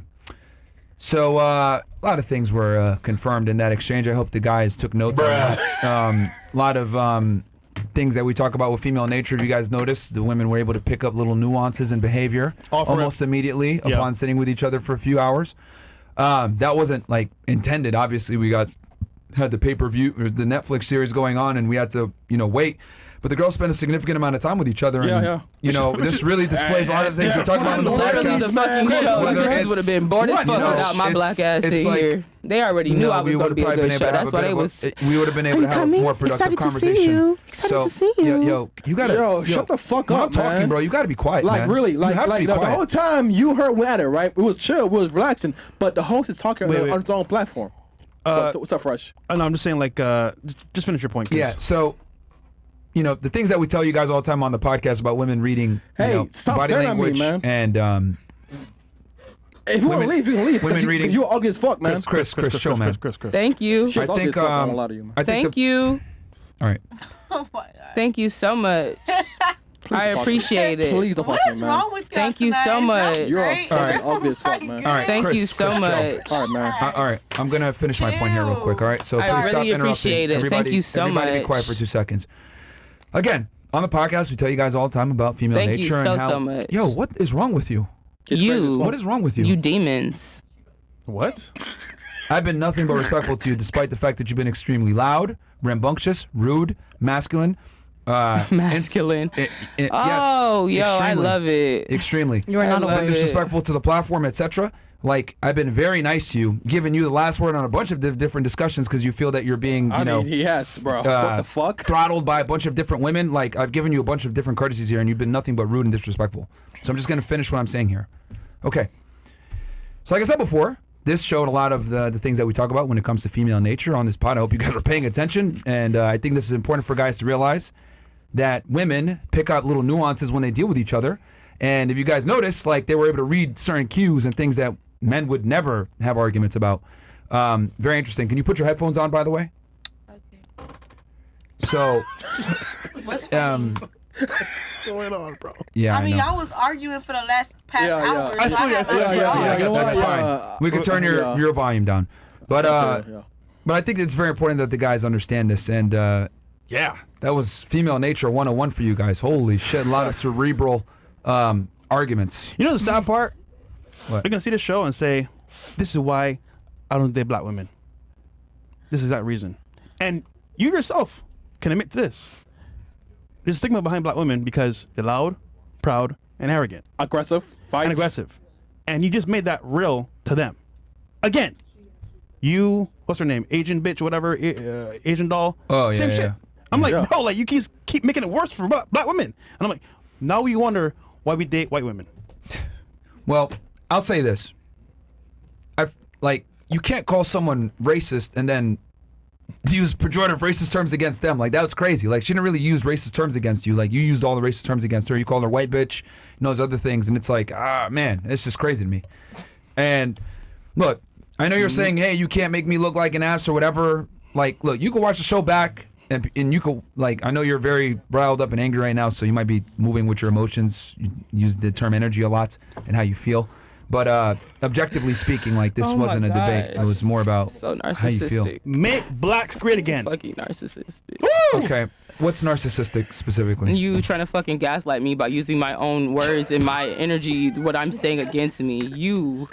Speaker 1: So a lot of things were confirmed in that exchange. I hope the guys took notes on that. A lot of things that we talk about with female nature. If you guys noticed, the women were able to pick up little nuances in behavior almost immediately
Speaker 6: Yeah.
Speaker 1: upon sitting with each other for a few hours. That wasn't like intended. Obviously, we had the pay-per-view, or the Netflix series going on, and we had to wait. But the girls spent a significant amount of time with each other, and
Speaker 3: Yeah.
Speaker 1: this really displays a lot of things we talk about in the
Speaker 2: Literally
Speaker 1: podcast.
Speaker 2: the fucking
Speaker 3: Chris,
Speaker 2: show.
Speaker 1: whether
Speaker 2: You bitches
Speaker 1: it's-
Speaker 2: would have been bored as
Speaker 1: what,
Speaker 2: fuck
Speaker 1: you know,
Speaker 2: without my black ass
Speaker 1: it's
Speaker 2: in
Speaker 1: like-
Speaker 2: here. They already knew I was
Speaker 1: we
Speaker 2: going to
Speaker 1: would
Speaker 2: be a
Speaker 1: have
Speaker 2: good
Speaker 1: been
Speaker 2: show.
Speaker 1: able to have
Speaker 2: That's
Speaker 1: a
Speaker 2: why
Speaker 1: bit
Speaker 2: they
Speaker 1: of
Speaker 2: was.
Speaker 1: we would have been able to have a
Speaker 2: coming?
Speaker 1: more productive
Speaker 2: Excited to see
Speaker 1: conversation.
Speaker 2: you. Excited to see you.
Speaker 1: You gotta
Speaker 3: Shut the fuck
Speaker 1: when
Speaker 3: up,
Speaker 1: I'm talking,
Speaker 3: man.
Speaker 1: bro. You gotta be quiet,
Speaker 3: Like
Speaker 1: man.
Speaker 3: really,
Speaker 1: You
Speaker 3: like
Speaker 1: have to be
Speaker 3: the
Speaker 1: quiet.
Speaker 3: whole time you heard we at it, right? It was chill, it was relaxing, but the host is talking
Speaker 6: Wait, wait.
Speaker 3: on his own platform. What's up, Fresh?
Speaker 6: No, I'm just saying, like, just finish your point. 'cause-
Speaker 1: Yeah. So, the things that we tell you guys all the time on the podcast about women reading,
Speaker 3: Hey, stop
Speaker 1: body
Speaker 3: staring at me,
Speaker 1: language,
Speaker 3: man.
Speaker 1: and
Speaker 3: If you want to
Speaker 1: women-
Speaker 3: leave, you can leave.
Speaker 1: women
Speaker 3: because
Speaker 1: reading-
Speaker 3: you're ugly as fuck, man.
Speaker 1: Chris, chill, man.
Speaker 6: Chris.
Speaker 2: Thank you.
Speaker 3: Shit's
Speaker 1: I
Speaker 3: ugly
Speaker 1: think
Speaker 3: as fuck, I won't lie to you, man.
Speaker 1: I think
Speaker 2: Thank you.
Speaker 1: All right.
Speaker 7: Oh my god.
Speaker 2: Thank you so much. I
Speaker 3: don't talk to me.
Speaker 2: appreciate it.
Speaker 3: Please don't talk
Speaker 7: What
Speaker 3: to
Speaker 7: is
Speaker 3: me, man.
Speaker 7: wrong with you?
Speaker 2: Thank you so much.
Speaker 3: You're a
Speaker 7: Great.
Speaker 3: fucking ugly as fuck, man.
Speaker 1: All right.
Speaker 2: Thank
Speaker 1: Chris,
Speaker 2: you so
Speaker 1: Chris, chill.
Speaker 2: much.
Speaker 3: All right, man.
Speaker 1: All right, I'm gonna finish my point here real quick. All right, so
Speaker 2: I
Speaker 1: please
Speaker 2: really
Speaker 1: stop interrupting.
Speaker 2: appreciate it. Thank
Speaker 1: Everybody,
Speaker 2: you so
Speaker 1: everybody be
Speaker 2: much.
Speaker 1: quiet for 2 seconds. Again, on the podcast, we tell you guys all the time about female
Speaker 2: Thank you
Speaker 1: nature
Speaker 2: so,
Speaker 1: and how.
Speaker 2: so much.
Speaker 1: Yo, what is wrong with you?
Speaker 3: Just crazy as
Speaker 2: You.
Speaker 3: fuck.
Speaker 1: What is wrong with you?
Speaker 2: You demons.
Speaker 6: What?
Speaker 1: I've been nothing but respectful to you, despite the fact that you've been extremely loud, rambunctious, rude, masculine.
Speaker 2: Masculine. Oh,
Speaker 1: yes,
Speaker 2: yo, I
Speaker 1: extremely.
Speaker 2: love it.
Speaker 1: Extremely.
Speaker 4: You are not
Speaker 2: I love
Speaker 4: aware.
Speaker 2: it.
Speaker 1: Disrespectful to the platform, etc. Like, I've been very nice to you, giving you the last word on a bunch of different discussions because you feel that you're being,
Speaker 3: I mean, yes, bro. What the fuck?
Speaker 1: throttled by a bunch of different women. Like, I've given you a bunch of different courtesies here, and you've been nothing but rude and disrespectful. So I'm just gonna finish what I'm saying here. Okay. So like I said before, this showed a lot of the things that we talk about when it comes to female nature on this pod. I hope you guys are paying attention, and I think this is important for guys to realize that women pick up little nuances when they deal with each other. And if you guys notice, like, they were able to read certain cues and things that men would never have arguments about. Very interesting. Can you put your headphones on, by the way?
Speaker 7: Okay.
Speaker 1: So,
Speaker 7: What's funny?
Speaker 6: What's going on, bro?
Speaker 1: yeah,
Speaker 7: I mean,
Speaker 1: know.
Speaker 7: y'all was arguing for the last past
Speaker 3: Yeah, yeah.
Speaker 7: hour.
Speaker 6: I
Speaker 7: so
Speaker 6: feel you, I
Speaker 7: have
Speaker 6: feel you,
Speaker 7: to
Speaker 6: yeah,
Speaker 7: draw.
Speaker 6: yeah,
Speaker 3: you know
Speaker 1: That's
Speaker 3: what?
Speaker 1: fine.
Speaker 3: Yeah.
Speaker 1: We could turn
Speaker 3: Yeah.
Speaker 1: your volume down. But
Speaker 3: Yeah.
Speaker 1: but I think it's very important that the guys understand this. And yeah, that was female nature 101 for you guys. Holy shit, a lot of cerebral arguments.
Speaker 6: You know the sad part?
Speaker 1: What?
Speaker 6: They're gonna see the show and say, "This is why I don't date black women. This is that reason." And you yourself can admit to this. There's a stigma behind black women because they're loud, proud, and arrogant.
Speaker 3: Aggressive. Fights.
Speaker 6: And aggressive. And you just made that real to them. Again, you, what's her name? Asian bitch, whatever, Asian doll.
Speaker 1: Oh, yeah,
Speaker 6: Same
Speaker 1: yeah.
Speaker 6: shit. I'm like,
Speaker 3: Yeah.
Speaker 6: bro, like you keep making it worse for black women. And I'm like, now we wonder why we date white women.
Speaker 1: Well, I'll say this. You can't call someone racist and then use pejorative racist terms against them. Like, that's crazy. Like, she didn't really use racist terms against you. Like, you used all the racist terms against her. You called her white bitch, those other things. And it's like, man, it's just crazy to me. And look, I know you're saying, hey, you can't make me look like an ass or whatever. Like, look, you can watch the show back and you can, like, I know you're very riled up and angry right now, so you might be moving with your emotions. You use the term energy a lot and how you feel. But objectively speaking, like, this
Speaker 2: Oh my
Speaker 1: wasn't a debate.
Speaker 2: gosh.
Speaker 1: It was more about
Speaker 2: So
Speaker 1: how you feel.
Speaker 2: narcissistic.
Speaker 6: Make blacks great again.
Speaker 2: Fucking narcissistic.
Speaker 1: Okay, what's narcissistic specifically?
Speaker 2: You trying to fucking gaslight me by using my own words and my energy, what I'm saying against me. You,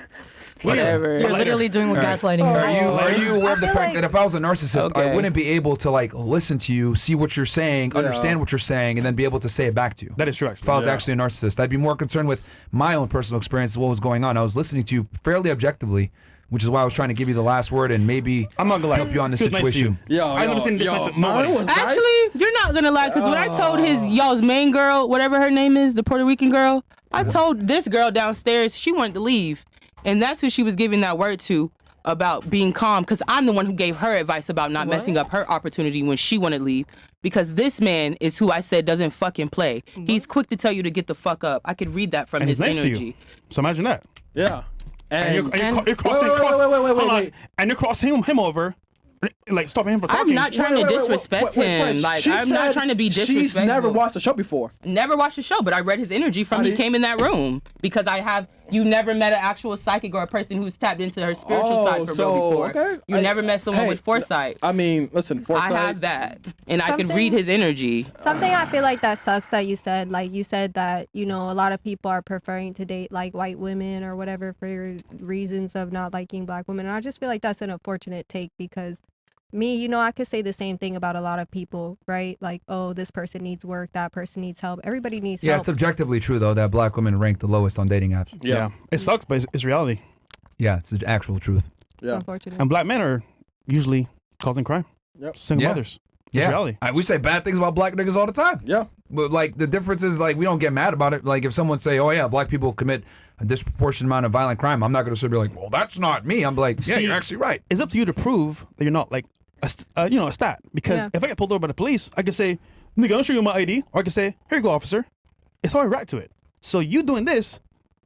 Speaker 2: whatever.
Speaker 4: You're literally doing with gaslighting.
Speaker 1: Are you aware of the
Speaker 5: I feel
Speaker 1: fact
Speaker 5: like-
Speaker 1: that if I was a narcissist, I
Speaker 2: Okay.
Speaker 1: wouldn't be able to, like, listen to you, see what you're saying, understand what you're saying, and then be able to say it back to you?
Speaker 6: That is true,
Speaker 1: If I
Speaker 6: actually.
Speaker 1: was actually a narcissist, I'd be more concerned with my own personal experience of what was going on. I was listening to you fairly objectively, which is why I was trying to give you the last word and maybe
Speaker 6: I'm not gonna lie.
Speaker 1: help you on this
Speaker 6: He was nice to
Speaker 1: situation.
Speaker 6: you. I've never seen this nice to nobody.
Speaker 3: mine was nice.
Speaker 2: Actually, you're not gonna lie, because when I told y'all's main girl, whatever her name is, the Puerto Rican girl, I told this girl downstairs she wanted to leave. And that's who she was giving that word to about being calm, because I'm the one who gave her advice about not messing up her opportunity when she wanted to leave. Because this man is who I said doesn't fucking play. He's quick to tell you to get the fuck up. I could read that from
Speaker 6: And
Speaker 2: his
Speaker 6: he's nice
Speaker 2: energy.
Speaker 6: to you. So imagine that.
Speaker 3: Yeah.
Speaker 6: And you're
Speaker 3: And
Speaker 6: crossing,
Speaker 3: wait,
Speaker 6: hold on.
Speaker 3: wait.
Speaker 6: And you're crossing him over, like stopping him from talking.
Speaker 2: I'm not trying to disrespect him.
Speaker 3: Fresh.
Speaker 2: Like,
Speaker 3: She
Speaker 2: I'm not
Speaker 3: said
Speaker 2: trying to be disrespectful.
Speaker 3: She's never watched the show before.
Speaker 2: Never watched the show, but I read his energy from he came in that room, because you never met an actual psychic or a person who's tapped into her spiritual side for real before.
Speaker 3: Okay.
Speaker 2: You never met someone
Speaker 3: Hey,
Speaker 2: with foresight.
Speaker 3: I mean, listen, foresight.
Speaker 2: I have that, and I could
Speaker 5: Something-
Speaker 2: read his energy.
Speaker 5: Something I feel like that sucks that you said, like you said that, a lot of people are preferring to date like white women or whatever for reasons of not liking black women. And I just feel like that's an unfortunate take, because me, I could say the same thing about a lot of people, right? Like, oh, this person needs work, that person needs help. Everybody needs
Speaker 1: Yeah,
Speaker 5: help.
Speaker 1: it's objectively true, though, that black women rank the lowest on dating apps.
Speaker 6: Yeah. It sucks, but it's reality.
Speaker 1: Yeah, it's the actual truth.
Speaker 5: It's unfortunate.
Speaker 6: And black men are usually causing crime.
Speaker 3: Yep.
Speaker 6: Single
Speaker 1: Yeah.
Speaker 6: mothers. It's
Speaker 1: Yeah,
Speaker 6: reality.
Speaker 1: we say bad things about black niggas all the time.
Speaker 3: Yeah.
Speaker 1: But, like, the difference is, like, we don't get mad about it. Like, if someone say, oh, yeah, black people commit a disproportionate amount of violent crime, I'm not going to be like, well, that's not me. I'm like, yeah,
Speaker 6: See,
Speaker 1: you're actually right.
Speaker 6: It's up to you to prove that you're not like a stat. Because
Speaker 5: Yeah.
Speaker 6: if I get pulled over by the police, I can say, nigga, I'll show you my ID. Or I can say, here you go, officer. It's how I react to it. So you doing this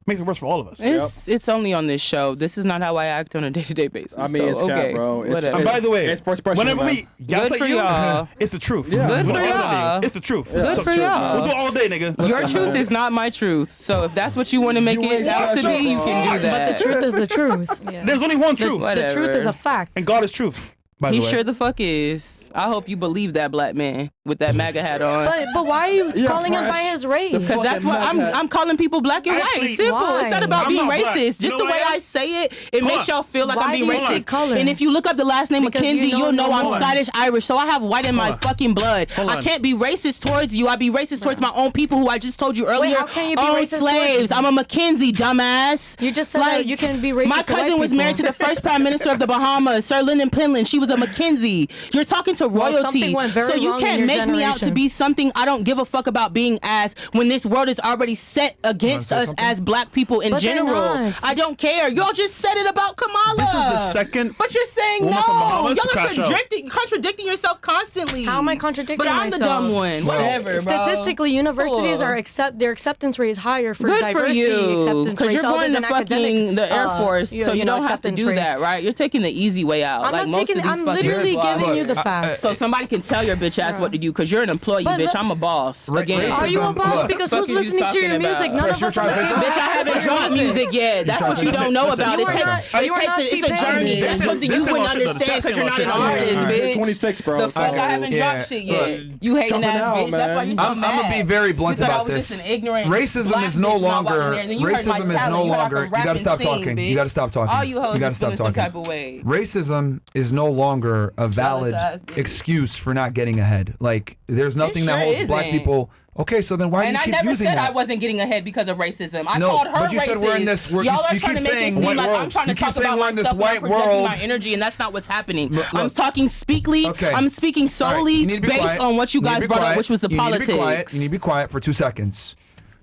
Speaker 6: makes it worse for all of us.
Speaker 2: It's only on this show. This is not how I act on a day-to-day basis.
Speaker 3: I mean,
Speaker 2: so,
Speaker 3: it's cap,
Speaker 2: okay,
Speaker 3: bro. It's-
Speaker 2: whatever.
Speaker 6: And by the way,
Speaker 3: It's first impression,
Speaker 6: whenever
Speaker 3: man.
Speaker 6: we gaslight
Speaker 2: for
Speaker 6: you,
Speaker 2: y'all.
Speaker 6: it's the truth.
Speaker 3: Yeah.
Speaker 2: Good
Speaker 6: We'll
Speaker 2: for
Speaker 6: do all
Speaker 2: y'all.
Speaker 6: day. It's the truth.
Speaker 2: Good
Speaker 6: So-
Speaker 2: for y'all.
Speaker 6: We'll do all day, nigga.
Speaker 2: Your truth is not my truth. So if that's what you want to make
Speaker 3: You
Speaker 2: it
Speaker 3: ain't
Speaker 2: out to
Speaker 3: special,
Speaker 2: be, you
Speaker 3: bro.
Speaker 2: can do
Speaker 4: But the
Speaker 2: that.
Speaker 4: truth is the truth.
Speaker 8: Yeah.
Speaker 6: There's only one truth.
Speaker 2: What?
Speaker 4: The truth is a fact.
Speaker 6: And God is truth, by the
Speaker 2: He
Speaker 6: way.
Speaker 2: sure the fuck is. I hope you believe that, black man with that MAGA hat on.
Speaker 4: But why are you
Speaker 3: Yeah,
Speaker 4: calling him by
Speaker 3: Fresh.
Speaker 4: his race?
Speaker 2: Because that's what I'm calling people black and white.
Speaker 6: Actually,
Speaker 2: Simple.
Speaker 4: why?
Speaker 2: It's not about
Speaker 6: I'm
Speaker 2: being
Speaker 6: not black.
Speaker 2: racist.
Speaker 6: You
Speaker 2: Just
Speaker 6: know
Speaker 2: the
Speaker 6: what
Speaker 2: way
Speaker 6: I am?
Speaker 2: I say it makes
Speaker 6: on.
Speaker 2: y'all feel like
Speaker 4: Why
Speaker 2: I'm being
Speaker 4: do you say
Speaker 2: racist.
Speaker 4: color?
Speaker 2: And if you look up the last name
Speaker 4: Because
Speaker 2: McKenzie,
Speaker 4: you
Speaker 2: you'll
Speaker 4: know
Speaker 2: know I'm
Speaker 4: more.
Speaker 2: Scottish Irish. So I have white in my fucking blood.
Speaker 6: Hold
Speaker 2: I
Speaker 6: on.
Speaker 2: can't be racist towards you. I be racist towards my own people who I just told you earlier.
Speaker 4: how can you be
Speaker 2: own
Speaker 4: racist towards
Speaker 2: slaves.
Speaker 4: them?
Speaker 2: I'm a McKenzie, dumbass.
Speaker 4: You just said that you can be racist
Speaker 2: My
Speaker 4: to white
Speaker 2: cousin was
Speaker 4: people.
Speaker 2: married to the first prime minister of the Bahamas, Sir Lyndon Pinland. She was a McKenzie. You're talking to
Speaker 4: Well,
Speaker 2: royalty.
Speaker 4: something went very
Speaker 2: So you
Speaker 4: wrong in
Speaker 2: can't
Speaker 4: your
Speaker 2: make me out to
Speaker 4: generation.
Speaker 2: be something I don't give a fuck about being as when this world is already set against
Speaker 1: say
Speaker 2: us
Speaker 1: something?
Speaker 2: as black people in
Speaker 4: But they're
Speaker 2: general.
Speaker 4: not.
Speaker 2: I don't care. Y'all just said it about Kamala.
Speaker 6: This is the second
Speaker 2: But you're saying
Speaker 6: woman
Speaker 2: no.
Speaker 6: from Bahamas to
Speaker 2: Y'all are
Speaker 6: crash out.
Speaker 2: contradicting yourself constantly.
Speaker 4: How am I contradicting
Speaker 2: But I'm the
Speaker 4: myself?
Speaker 2: dumb one.
Speaker 1: Well,
Speaker 2: Whatever, bro.
Speaker 4: Statistically, universities
Speaker 2: Cool.
Speaker 4: are their acceptance rate is higher for
Speaker 2: Good for
Speaker 4: diversity
Speaker 2: you,
Speaker 4: acceptance
Speaker 2: because
Speaker 4: rates
Speaker 2: you're
Speaker 4: other
Speaker 2: going to
Speaker 4: than
Speaker 2: fucking
Speaker 4: academic,
Speaker 2: the Air Force, so you don't have to
Speaker 4: acceptance
Speaker 2: do
Speaker 4: rates.
Speaker 2: that, right? You're taking the easy way out.
Speaker 4: I'm
Speaker 2: like
Speaker 4: not
Speaker 2: most
Speaker 4: taking.
Speaker 2: of these
Speaker 4: I'm
Speaker 2: fucking
Speaker 4: literally
Speaker 2: people.
Speaker 4: giving you
Speaker 1: Look,
Speaker 4: the facts.
Speaker 2: So somebody can tell your bitch ass what to do because you're an employee,
Speaker 4: But
Speaker 2: bitch.
Speaker 4: look-
Speaker 2: I'm a boss. Again.
Speaker 1: racism-
Speaker 4: Are you a boss?
Speaker 1: Look,
Speaker 4: Because
Speaker 2: fuck
Speaker 4: who's
Speaker 2: is you
Speaker 4: listening to your
Speaker 2: talking
Speaker 4: music?
Speaker 2: about?
Speaker 4: None
Speaker 1: Fresh,
Speaker 4: of
Speaker 1: you're
Speaker 4: us
Speaker 1: trying to
Speaker 4: are
Speaker 1: say something?
Speaker 2: Bitch, I haven't dropped music yet. That's what you don't know about.
Speaker 4: You
Speaker 2: It
Speaker 4: are
Speaker 2: takes.
Speaker 4: not-
Speaker 2: It
Speaker 4: you are
Speaker 2: takes.
Speaker 4: not
Speaker 2: It's a
Speaker 4: T-Pain.
Speaker 2: journey.
Speaker 6: This
Speaker 2: It's
Speaker 6: is-
Speaker 2: something
Speaker 6: this
Speaker 2: you
Speaker 6: is
Speaker 2: wouldn't
Speaker 6: my shit, though.
Speaker 2: understand
Speaker 6: The
Speaker 2: because you're not
Speaker 6: chat
Speaker 2: an
Speaker 6: shit,
Speaker 2: artist,
Speaker 6: though.
Speaker 2: bitch.
Speaker 3: 26, bro.
Speaker 2: The fuck,
Speaker 3: So-
Speaker 2: I haven't
Speaker 1: Yeah.
Speaker 2: dropped shit yet.
Speaker 1: Look,
Speaker 2: You hating
Speaker 3: jumping
Speaker 2: ass
Speaker 3: out,
Speaker 2: bitch. That's why
Speaker 3: man.
Speaker 2: you're so
Speaker 1: I'm
Speaker 2: mad.
Speaker 1: gonna be very blunt
Speaker 2: You thought I
Speaker 1: about
Speaker 2: was
Speaker 1: this.
Speaker 2: just an ignorant
Speaker 1: Racism
Speaker 2: black
Speaker 1: is no
Speaker 2: bitch when I walked in
Speaker 1: longer.
Speaker 2: there, and then you heard my
Speaker 1: Racism is
Speaker 2: talent.
Speaker 1: no
Speaker 2: You heard I
Speaker 1: longer.
Speaker 2: can
Speaker 1: You
Speaker 2: rap
Speaker 1: gotta
Speaker 2: and
Speaker 1: stop
Speaker 2: sing,
Speaker 1: talking.
Speaker 2: bitch.
Speaker 1: You gotta stop talking.
Speaker 2: All you hoes
Speaker 1: You gotta
Speaker 2: is
Speaker 1: stop
Speaker 2: feeling some
Speaker 1: talking.
Speaker 2: type of way.
Speaker 1: Racism is no longer a valid
Speaker 2: ass bitch.
Speaker 1: excuse for not getting ahead. Like, there's nothing that
Speaker 2: sure
Speaker 1: holds black
Speaker 2: isn't.
Speaker 1: people. Okay, so then why do
Speaker 2: And
Speaker 1: you
Speaker 2: I
Speaker 1: keep
Speaker 2: never
Speaker 1: using
Speaker 2: said
Speaker 1: that?
Speaker 2: I wasn't getting ahead because of racism. I
Speaker 1: No,
Speaker 2: called her
Speaker 1: but you
Speaker 2: racist.
Speaker 1: said we're in this-
Speaker 2: Y'all are
Speaker 1: you
Speaker 2: trying
Speaker 1: keep
Speaker 2: to make
Speaker 1: saying
Speaker 2: it seem
Speaker 1: white
Speaker 2: like I'm
Speaker 1: world.
Speaker 2: trying to
Speaker 1: You keep
Speaker 2: talk
Speaker 1: saying
Speaker 2: about
Speaker 1: we're in this
Speaker 2: myself and
Speaker 1: white
Speaker 2: I'm projecting
Speaker 1: world.
Speaker 2: my energy, and that's not what's happening.
Speaker 1: Look,
Speaker 2: I'm talking speakly.
Speaker 1: Okay.
Speaker 2: I'm speaking
Speaker 1: All right,
Speaker 2: solely
Speaker 1: you need to be
Speaker 2: based
Speaker 1: quiet.
Speaker 2: on what you
Speaker 1: need to
Speaker 2: guys
Speaker 1: be
Speaker 2: brought up,
Speaker 1: quiet.
Speaker 2: which was the
Speaker 1: You
Speaker 2: politics.
Speaker 1: Need to be quiet. You need to be quiet for 2 seconds.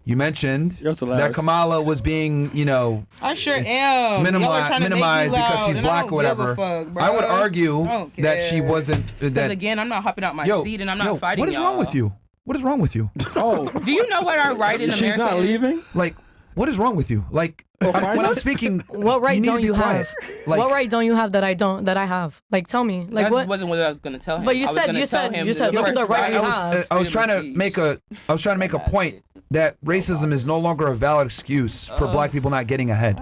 Speaker 1: You mentioned
Speaker 3: You're so
Speaker 1: that
Speaker 3: hilarious.
Speaker 1: Kamala was being,
Speaker 2: I sure am. Y'all are trying to make me
Speaker 1: minimized because
Speaker 2: loud,
Speaker 1: she's
Speaker 2: and I
Speaker 1: black
Speaker 2: don't
Speaker 1: or whatever.
Speaker 2: give a fuck, bro.
Speaker 1: I would argue
Speaker 2: I don't
Speaker 1: that she
Speaker 2: care.
Speaker 1: wasn't.
Speaker 2: Because
Speaker 1: That,
Speaker 2: again, I'm not hopping out my
Speaker 1: yo,
Speaker 2: seat, and I'm not
Speaker 1: yo,
Speaker 2: fighting
Speaker 1: what is wrong
Speaker 2: y'all.
Speaker 1: with you? What is wrong with you?
Speaker 3: Oh,
Speaker 2: Do you know what our right in
Speaker 3: she's
Speaker 2: America
Speaker 3: not
Speaker 2: is?
Speaker 3: leaving.
Speaker 1: Like, what is wrong with you? Like, when I'm
Speaker 3: finance?
Speaker 1: speaking,
Speaker 4: What right
Speaker 1: need to
Speaker 4: don't
Speaker 1: be
Speaker 4: you
Speaker 1: quiet.
Speaker 4: have?
Speaker 1: Like,
Speaker 4: What right don't you have that I don't that I have? Like, tell me. Like,
Speaker 2: That
Speaker 4: what?
Speaker 2: wasn't what I was gonna tell him.
Speaker 4: But you
Speaker 2: I was
Speaker 4: said-
Speaker 2: gonna
Speaker 4: you
Speaker 2: tell
Speaker 4: said-
Speaker 2: him
Speaker 4: you said,
Speaker 2: the
Speaker 4: look at the
Speaker 2: first
Speaker 4: right you
Speaker 2: was
Speaker 4: have.
Speaker 1: I was
Speaker 2: freedom
Speaker 1: trying
Speaker 2: of
Speaker 1: to
Speaker 2: speech.
Speaker 1: make a point that racism is no longer a valid excuse for black people not getting ahead.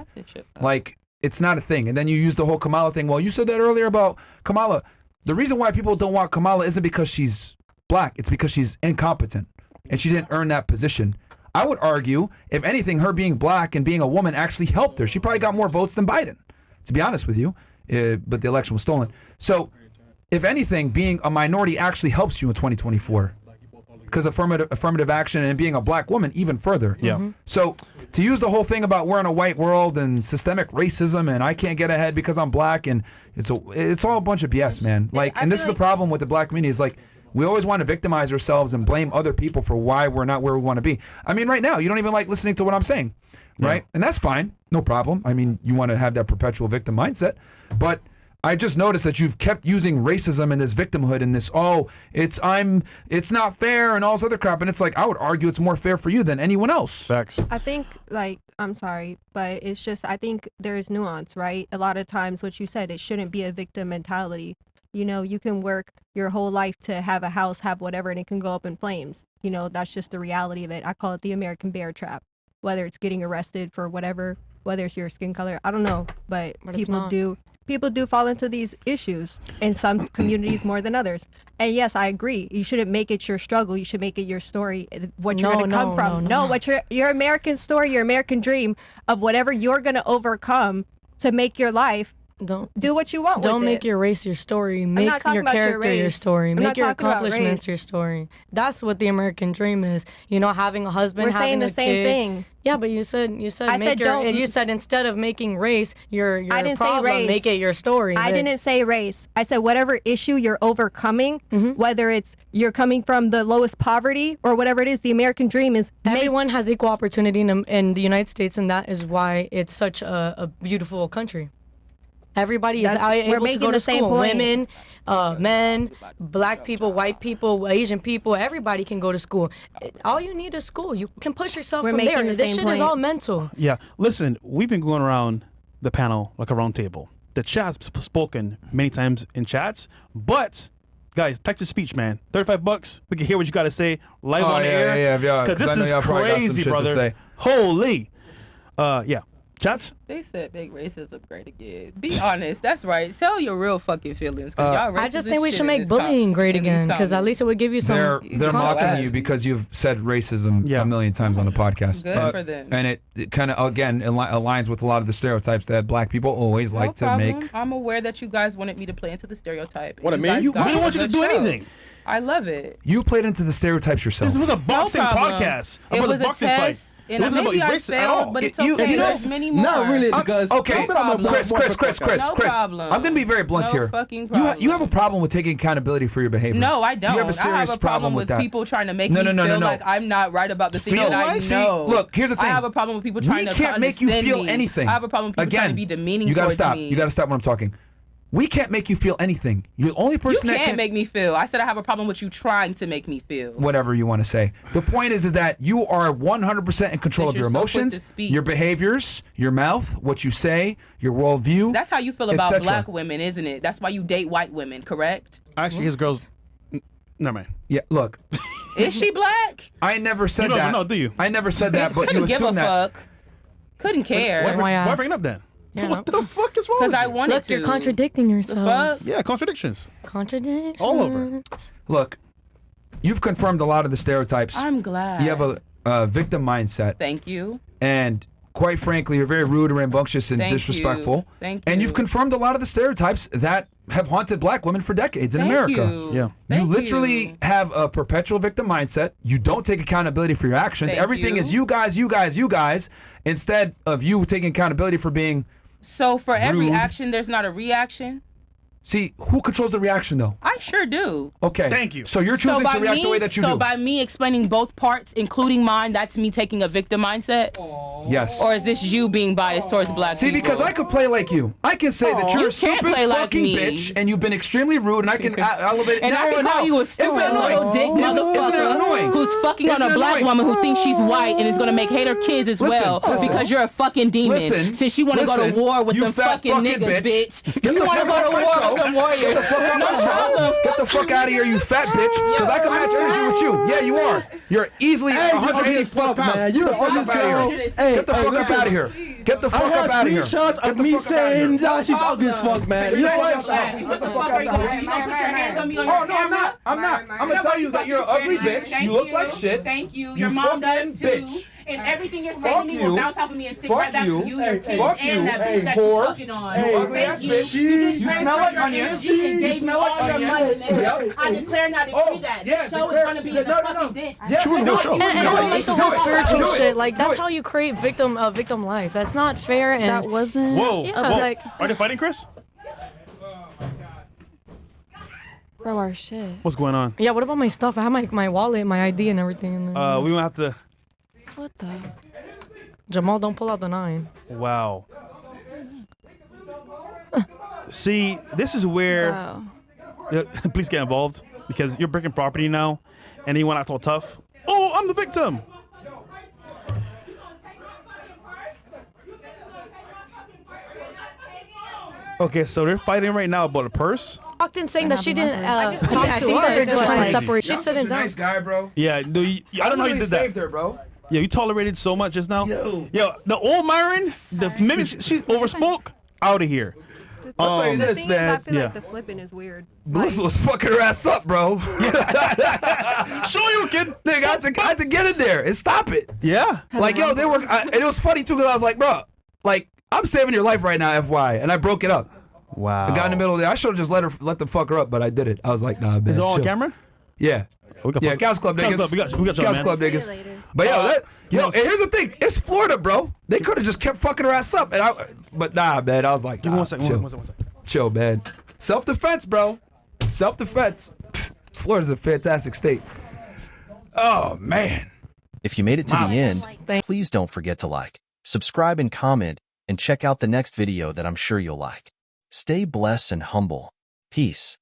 Speaker 1: Like, it's not a thing. And then you use the whole Kamala thing. Well, you said that earlier about Kamala. The reason why people don't want Kamala isn't because she's black. It's because she's incompetent and she didn't earn that position. I would argue, if anything, her being black and being a woman actually helped her. She probably got more votes than Biden, to be honest with you. But the election was stolen. So, if anything, being a minority actually helps you in 2024. Because affirmative action and being a black woman even further.
Speaker 6: Yeah.
Speaker 1: So to use the whole thing about we're in a white world and systemic racism and I can't get ahead because I'm black and it's all a bunch of BS, man. Like,
Speaker 5: I
Speaker 1: and this
Speaker 5: feel
Speaker 1: is the
Speaker 5: like-
Speaker 1: problem with the black community is like we always want to victimize ourselves and blame other people for why we're not where we want to be. I mean, right now you don't even like listening to what I'm saying, right? And that's fine, no problem. I mean, you want to have that perpetual victim mindset, but I just noticed that you've kept using racism and this victimhood and this, it's not fair and all this other crap. And it's like, I would argue it's more fair for you than anyone else.
Speaker 6: Facts.
Speaker 5: I think, like, I'm sorry, but it's just, I think there's nuance, right? A lot of times what you said, it shouldn't be a victim mentality. You know, you can work your whole life to have a house, have whatever, and it can go up in flames. You know, that's just the reality of it. I call it the American bear trap. Whether it's getting arrested for whatever, whether it's your skin color, I don't know, but
Speaker 4: But it's
Speaker 5: people
Speaker 4: not.
Speaker 5: do fall into these issues in some communities more than others. And yes, I agree. You shouldn't make it your struggle. You should make it your story, what you're
Speaker 4: No,
Speaker 5: going to come
Speaker 4: no,
Speaker 5: from.
Speaker 4: no.
Speaker 5: What your American story, your American dream of whatever you're going to overcome to make your life.
Speaker 4: Don't
Speaker 5: Do what you want
Speaker 4: don't
Speaker 5: with
Speaker 4: make
Speaker 5: it.
Speaker 4: your race your story. Make
Speaker 5: not talking
Speaker 4: your
Speaker 5: about your
Speaker 4: character your
Speaker 5: race.
Speaker 4: story.
Speaker 5: I'm
Speaker 4: Make
Speaker 5: not
Speaker 4: your
Speaker 5: talking about
Speaker 4: accomplishments
Speaker 5: race.
Speaker 4: your story. That's what the American dream is. You know, having a husband,
Speaker 5: We're
Speaker 4: having
Speaker 5: saying the
Speaker 4: a
Speaker 5: same
Speaker 4: kid.
Speaker 5: thing.
Speaker 4: Yeah, but you said
Speaker 5: I
Speaker 4: make
Speaker 5: said
Speaker 4: your
Speaker 5: don't-
Speaker 4: you said instead of making race your
Speaker 5: I didn't say
Speaker 4: problem,
Speaker 5: race.
Speaker 4: make it your story.
Speaker 5: I
Speaker 4: But-
Speaker 5: didn't say race. I said whatever issue you're overcoming, whether it's you're coming from the lowest poverty or whatever it is, the American dream is
Speaker 4: Everyone has equal opportunity in the United States, and that is why it's such a beautiful country. Everybody is
Speaker 5: We're
Speaker 4: able to
Speaker 5: making
Speaker 4: go to
Speaker 5: the same
Speaker 4: school.
Speaker 5: point.
Speaker 4: Women, men, black people, white people, Asian people. Everybody can go to school. All you need is school. You can push yourself
Speaker 5: We're
Speaker 4: from there.
Speaker 5: making the
Speaker 4: This
Speaker 5: same
Speaker 4: shit is
Speaker 5: point.
Speaker 4: all mental.
Speaker 6: Yeah. Listen, we've been going around the panel like a round table. The chat's spoken many times in chats, but guys, text to speech, man. $35. We can hear what you got to say live
Speaker 1: Oh,
Speaker 6: on the
Speaker 1: yeah,
Speaker 6: air.
Speaker 1: yeah, yeah, 'cause
Speaker 6: Because
Speaker 1: I know
Speaker 6: this is
Speaker 1: y'all probably got some
Speaker 6: crazy,
Speaker 1: shit to
Speaker 6: brother.
Speaker 1: say.
Speaker 6: Holy. Yeah. Chats?
Speaker 2: They said make racism great again. Be honest, that's right. Sell your real fucking feelings, cause y'all racist
Speaker 4: I just
Speaker 2: as
Speaker 4: think we
Speaker 2: shit
Speaker 4: should
Speaker 2: in
Speaker 4: make
Speaker 2: this
Speaker 4: bullying great
Speaker 2: in these
Speaker 4: again, because at least it would give you some.
Speaker 1: They're mocking
Speaker 2: context.
Speaker 1: you because you've said racism
Speaker 6: Yeah.
Speaker 1: a million times on the podcast.
Speaker 2: Good for them.
Speaker 1: And it kind of, again, aligns with a lot of the stereotypes that black people always like to make.
Speaker 2: I'm aware that you guys wanted me to play into the stereotype.
Speaker 3: What,
Speaker 2: and
Speaker 3: me?
Speaker 2: guys
Speaker 3: You-
Speaker 2: got
Speaker 6: We didn't
Speaker 2: a
Speaker 6: want you to
Speaker 2: good
Speaker 6: do
Speaker 2: show.
Speaker 6: anything.
Speaker 2: I love it.
Speaker 1: You played into the stereotypes yourself.
Speaker 6: This was a boxing
Speaker 2: problem.
Speaker 6: podcast.
Speaker 2: It
Speaker 6: about
Speaker 2: was
Speaker 6: the
Speaker 2: a
Speaker 6: boxing
Speaker 2: test,
Speaker 6: fight.
Speaker 2: and
Speaker 6: it wasn't
Speaker 2: maybe
Speaker 6: about
Speaker 2: I
Speaker 6: race at
Speaker 2: failed,
Speaker 6: all.
Speaker 2: but it's
Speaker 1: You-
Speaker 2: okay.
Speaker 1: you know-
Speaker 2: There's many more.
Speaker 3: Not really, because
Speaker 1: Okay,
Speaker 3: no problem.
Speaker 1: Chris,
Speaker 2: No problem.
Speaker 1: I'm gonna be very blunt
Speaker 2: No
Speaker 1: here.
Speaker 2: fucking
Speaker 1: You have a
Speaker 2: problem.
Speaker 1: problem with taking accountability for your behavior.
Speaker 2: No, I don't.
Speaker 1: You have a
Speaker 2: I
Speaker 1: serious
Speaker 2: have a problem with
Speaker 1: that.
Speaker 2: people trying to make
Speaker 1: No,
Speaker 2: me
Speaker 1: no, no,
Speaker 2: feel
Speaker 1: no.
Speaker 2: like I'm not right about the things
Speaker 1: Feel
Speaker 2: that I
Speaker 1: like? See,
Speaker 2: know.
Speaker 1: look, here's the thing.
Speaker 2: I have a problem with people
Speaker 1: We
Speaker 2: trying to
Speaker 1: can't make you
Speaker 2: condescend
Speaker 1: feel
Speaker 2: me.
Speaker 1: anything.
Speaker 2: I have a problem with people
Speaker 1: Again,
Speaker 2: trying to be demeaning
Speaker 1: you gotta
Speaker 2: towards
Speaker 1: stop.
Speaker 2: me.
Speaker 1: You gotta stop when I'm talking. We can't make you feel anything. You're the only
Speaker 2: You
Speaker 1: person that
Speaker 2: can't
Speaker 1: can
Speaker 2: make me feel. I said I have a problem with you trying to make me feel.
Speaker 1: whatever you want to say. The point is that you are 100% in control of
Speaker 2: Because
Speaker 1: your
Speaker 2: you're so quick to
Speaker 1: emotions,
Speaker 2: speak.
Speaker 1: your behaviors, your mouth, what you say, your worldview.
Speaker 2: That's how you feel about
Speaker 1: etc.
Speaker 2: black women, isn't it? That's why you date white women, correct?
Speaker 6: Actually, his girls. Never mind.
Speaker 1: Yeah, look,
Speaker 2: Is she black?
Speaker 1: I never said
Speaker 6: You don't
Speaker 1: that.
Speaker 6: know, do you?
Speaker 1: I never said that, but you
Speaker 2: Couldn't give a
Speaker 1: assume that.
Speaker 2: fuck. Couldn't care.
Speaker 4: Why
Speaker 6: Why
Speaker 4: ask?
Speaker 6: bring it up then?
Speaker 4: Yeah,
Speaker 3: What the fuck is wrong
Speaker 2: Because
Speaker 3: with
Speaker 2: I
Speaker 3: you?
Speaker 2: wanted
Speaker 4: Look,
Speaker 2: to.
Speaker 4: you're contradicting
Speaker 2: The
Speaker 4: yourself.
Speaker 2: fuck?
Speaker 6: Yeah, contradictions.
Speaker 4: Contradiction.
Speaker 6: All over.
Speaker 1: Look, you've confirmed a lot of the stereotypes.
Speaker 2: I'm glad.
Speaker 1: You have a victim mindset,
Speaker 2: Thank you.
Speaker 1: and quite frankly, you're very rude and rambunctious and
Speaker 2: Thank
Speaker 1: disrespectful.
Speaker 2: you. Thank
Speaker 1: And
Speaker 2: you.
Speaker 1: you've confirmed a lot of the stereotypes that have haunted black women for decades in
Speaker 2: Thank
Speaker 1: America.
Speaker 2: you.
Speaker 6: Yeah.
Speaker 1: You
Speaker 2: Thank
Speaker 1: literally
Speaker 2: you.
Speaker 1: have a perpetual victim mindset. You don't take accountability for your actions.
Speaker 2: Thank
Speaker 1: Everything
Speaker 2: you.
Speaker 1: is you guys, instead of you taking accountability for being.
Speaker 2: So for every
Speaker 1: Rude.
Speaker 2: action, there's not a reaction.
Speaker 1: See, who controls the reaction though?
Speaker 2: I sure do.
Speaker 1: Okay.
Speaker 6: Thank you.
Speaker 1: So you're choosing to react the way that you
Speaker 2: so
Speaker 1: do.
Speaker 2: by me explaining both parts, including mine, that's me taking a victim mindset?
Speaker 1: Yes.
Speaker 2: Or is this you being biased towards black
Speaker 1: See,
Speaker 2: people?
Speaker 1: because I could play like you. I can say that you're
Speaker 2: You
Speaker 1: a
Speaker 2: can't
Speaker 1: stupid
Speaker 2: play like
Speaker 1: fucking
Speaker 2: me.
Speaker 1: bitch, and you've been extremely rude, and I can elevate it.
Speaker 2: And I can call you a stupid little dick
Speaker 1: Isn't it
Speaker 2: motherfucker
Speaker 1: annoying?
Speaker 2: who's fucking on
Speaker 1: Isn't
Speaker 2: a
Speaker 1: it
Speaker 2: black
Speaker 1: annoying?
Speaker 2: woman who thinks she's white and is gonna make hate her kids as well
Speaker 1: Listen.
Speaker 2: because you're a fucking demon.
Speaker 1: Listen.
Speaker 2: Since you wanna go to
Speaker 1: Listen.
Speaker 2: war with
Speaker 1: You
Speaker 2: them
Speaker 1: fat
Speaker 2: fucking niggas, bitch.
Speaker 1: Get
Speaker 2: You
Speaker 1: the
Speaker 2: wanna
Speaker 1: fuck
Speaker 2: go
Speaker 1: out
Speaker 2: to
Speaker 1: of my
Speaker 2: war
Speaker 1: show.
Speaker 2: with them warriors.
Speaker 1: Get the fuck out of my show. Get the fuck out of here, you fat bitch. Because I can match energy with you. Yeah, you are. You're easily
Speaker 3: Hey, you ugly
Speaker 1: 180
Speaker 3: as
Speaker 1: plus
Speaker 3: fuck,
Speaker 1: pounds.
Speaker 3: man. You're the
Speaker 1: Get the fuck
Speaker 3: ugliest
Speaker 1: out of
Speaker 3: girl.
Speaker 1: here.
Speaker 3: Hey,
Speaker 1: Get the fuck up
Speaker 3: listen.
Speaker 1: out of here. Get the
Speaker 3: I
Speaker 1: fuck
Speaker 3: have
Speaker 1: up out of here.
Speaker 3: screenshots
Speaker 1: Get
Speaker 3: of
Speaker 1: the
Speaker 3: me
Speaker 1: fuck up out of here.
Speaker 3: saying, "Nah, she's ugly as fuck, man." You know what?
Speaker 1: Get the fuck out of here.
Speaker 2: You gonna put your hands on me on
Speaker 1: Oh,
Speaker 2: your
Speaker 1: no, I'm
Speaker 2: camera?
Speaker 1: not. I'm not. I'm gonna tell you that you're an ugly bitch. You look like shit.
Speaker 2: Thank you.
Speaker 1: You
Speaker 2: Your mom
Speaker 1: fucking
Speaker 2: does too.
Speaker 1: bitch.
Speaker 2: And everything you're
Speaker 1: Fuck
Speaker 2: saying to me
Speaker 1: you.
Speaker 2: will bounce off of me and stick
Speaker 1: Fuck
Speaker 2: right back
Speaker 1: you.
Speaker 2: to you, your kids,
Speaker 1: Fuck you.
Speaker 2: and that bitch that
Speaker 1: Whore.
Speaker 2: you're fucking on.
Speaker 1: You ugly ass
Speaker 2: Thank
Speaker 1: bitch.
Speaker 2: You
Speaker 1: You
Speaker 2: just
Speaker 1: smell like
Speaker 2: transferred your
Speaker 1: onions.
Speaker 2: energy and
Speaker 1: You
Speaker 2: gave me
Speaker 1: smell like
Speaker 2: all your money,
Speaker 1: onions.
Speaker 2: nigga.
Speaker 1: Yep.
Speaker 2: I declare and I decree
Speaker 1: Oh,
Speaker 2: that.
Speaker 1: yeah,
Speaker 2: This show
Speaker 1: declare-
Speaker 2: is gonna be in
Speaker 1: no,
Speaker 2: the
Speaker 1: no, no.
Speaker 2: fucking ditch.
Speaker 1: Yeah,
Speaker 6: True, no show.
Speaker 4: And I
Speaker 1: Do
Speaker 4: don't
Speaker 1: it.
Speaker 4: like the
Speaker 1: Do
Speaker 4: whole
Speaker 1: it.
Speaker 4: spiritual
Speaker 1: Do it.
Speaker 4: shit. Like
Speaker 1: Do
Speaker 4: that's
Speaker 1: it.
Speaker 4: how you create victim life. That's not fair. And
Speaker 8: That wasn't.
Speaker 6: Whoa.
Speaker 4: Yeah,
Speaker 6: Whoa.
Speaker 4: like-
Speaker 6: Are they fighting, Chris?
Speaker 8: Bro, our shit.
Speaker 6: What's going on?
Speaker 4: yeah. What about my stuff? I have my wallet, my ID, and everything in there.
Speaker 6: We gonna have to.
Speaker 8: What the?
Speaker 4: Jamal, don't pull out the 9.
Speaker 6: Wow. See, this is where
Speaker 8: Wow.
Speaker 6: police get involved because you're breaking property now, and you want to act all tough. Oh, I'm the victim. Okay, so they're fighting right now about a purse.
Speaker 4: Walked in saying that she didn't
Speaker 8: I
Speaker 4: talk to I think that they're just trying to separate. She's
Speaker 1: You're such a
Speaker 4: sitting down.
Speaker 1: nice guy, bro.
Speaker 6: Yeah, I don't know how you did that.
Speaker 1: saved her, bro.
Speaker 6: Yeah, you tolerated so much just now. Yo, the old Myron, the minute she overspoke, out of here.
Speaker 1: I'll tell you
Speaker 5: The
Speaker 1: this,
Speaker 5: thing
Speaker 1: man.
Speaker 5: is, I feel
Speaker 6: yeah.
Speaker 5: like the flipping is weird.
Speaker 1: Melissa was fucking her ass up, bro.
Speaker 6: Show you, kid.
Speaker 1: Nigga, I had to get in there and stop it.
Speaker 6: Yeah.
Speaker 1: Like, yo, they were, and it was funny too, because I was like, bro, like, I'm saving your life right now, FY, and I broke it up.
Speaker 6: Wow.
Speaker 1: I got in the middle of there. I should have just let them fuck her up, but I did it. I was like, nah, man.
Speaker 6: Is it all on
Speaker 1: chill.
Speaker 6: camera?
Speaker 1: Yeah.
Speaker 6: We got
Speaker 1: Yeah,
Speaker 6: post-
Speaker 1: Cows Club
Speaker 6: Cows
Speaker 1: niggas.
Speaker 6: Club, we got you,
Speaker 1: Cows
Speaker 6: man.
Speaker 1: Club
Speaker 5: See you
Speaker 1: niggas.
Speaker 5: later.
Speaker 1: But and here's the thing. It's Florida, bro. They could have just kept fucking her ass up, but nah, man. I was like,
Speaker 6: Give me
Speaker 1: nah,
Speaker 6: one second.
Speaker 1: chill.
Speaker 6: One second.
Speaker 1: Chill, man. Self-defense, bro. Self-defense. Florida's a fantastic state. Oh, man.
Speaker 9: If you made it to the end,
Speaker 4: Thank-
Speaker 9: please don't forget to like, subscribe and comment, and check out the next video that I'm sure you'll like. Stay blessed and humble. Peace.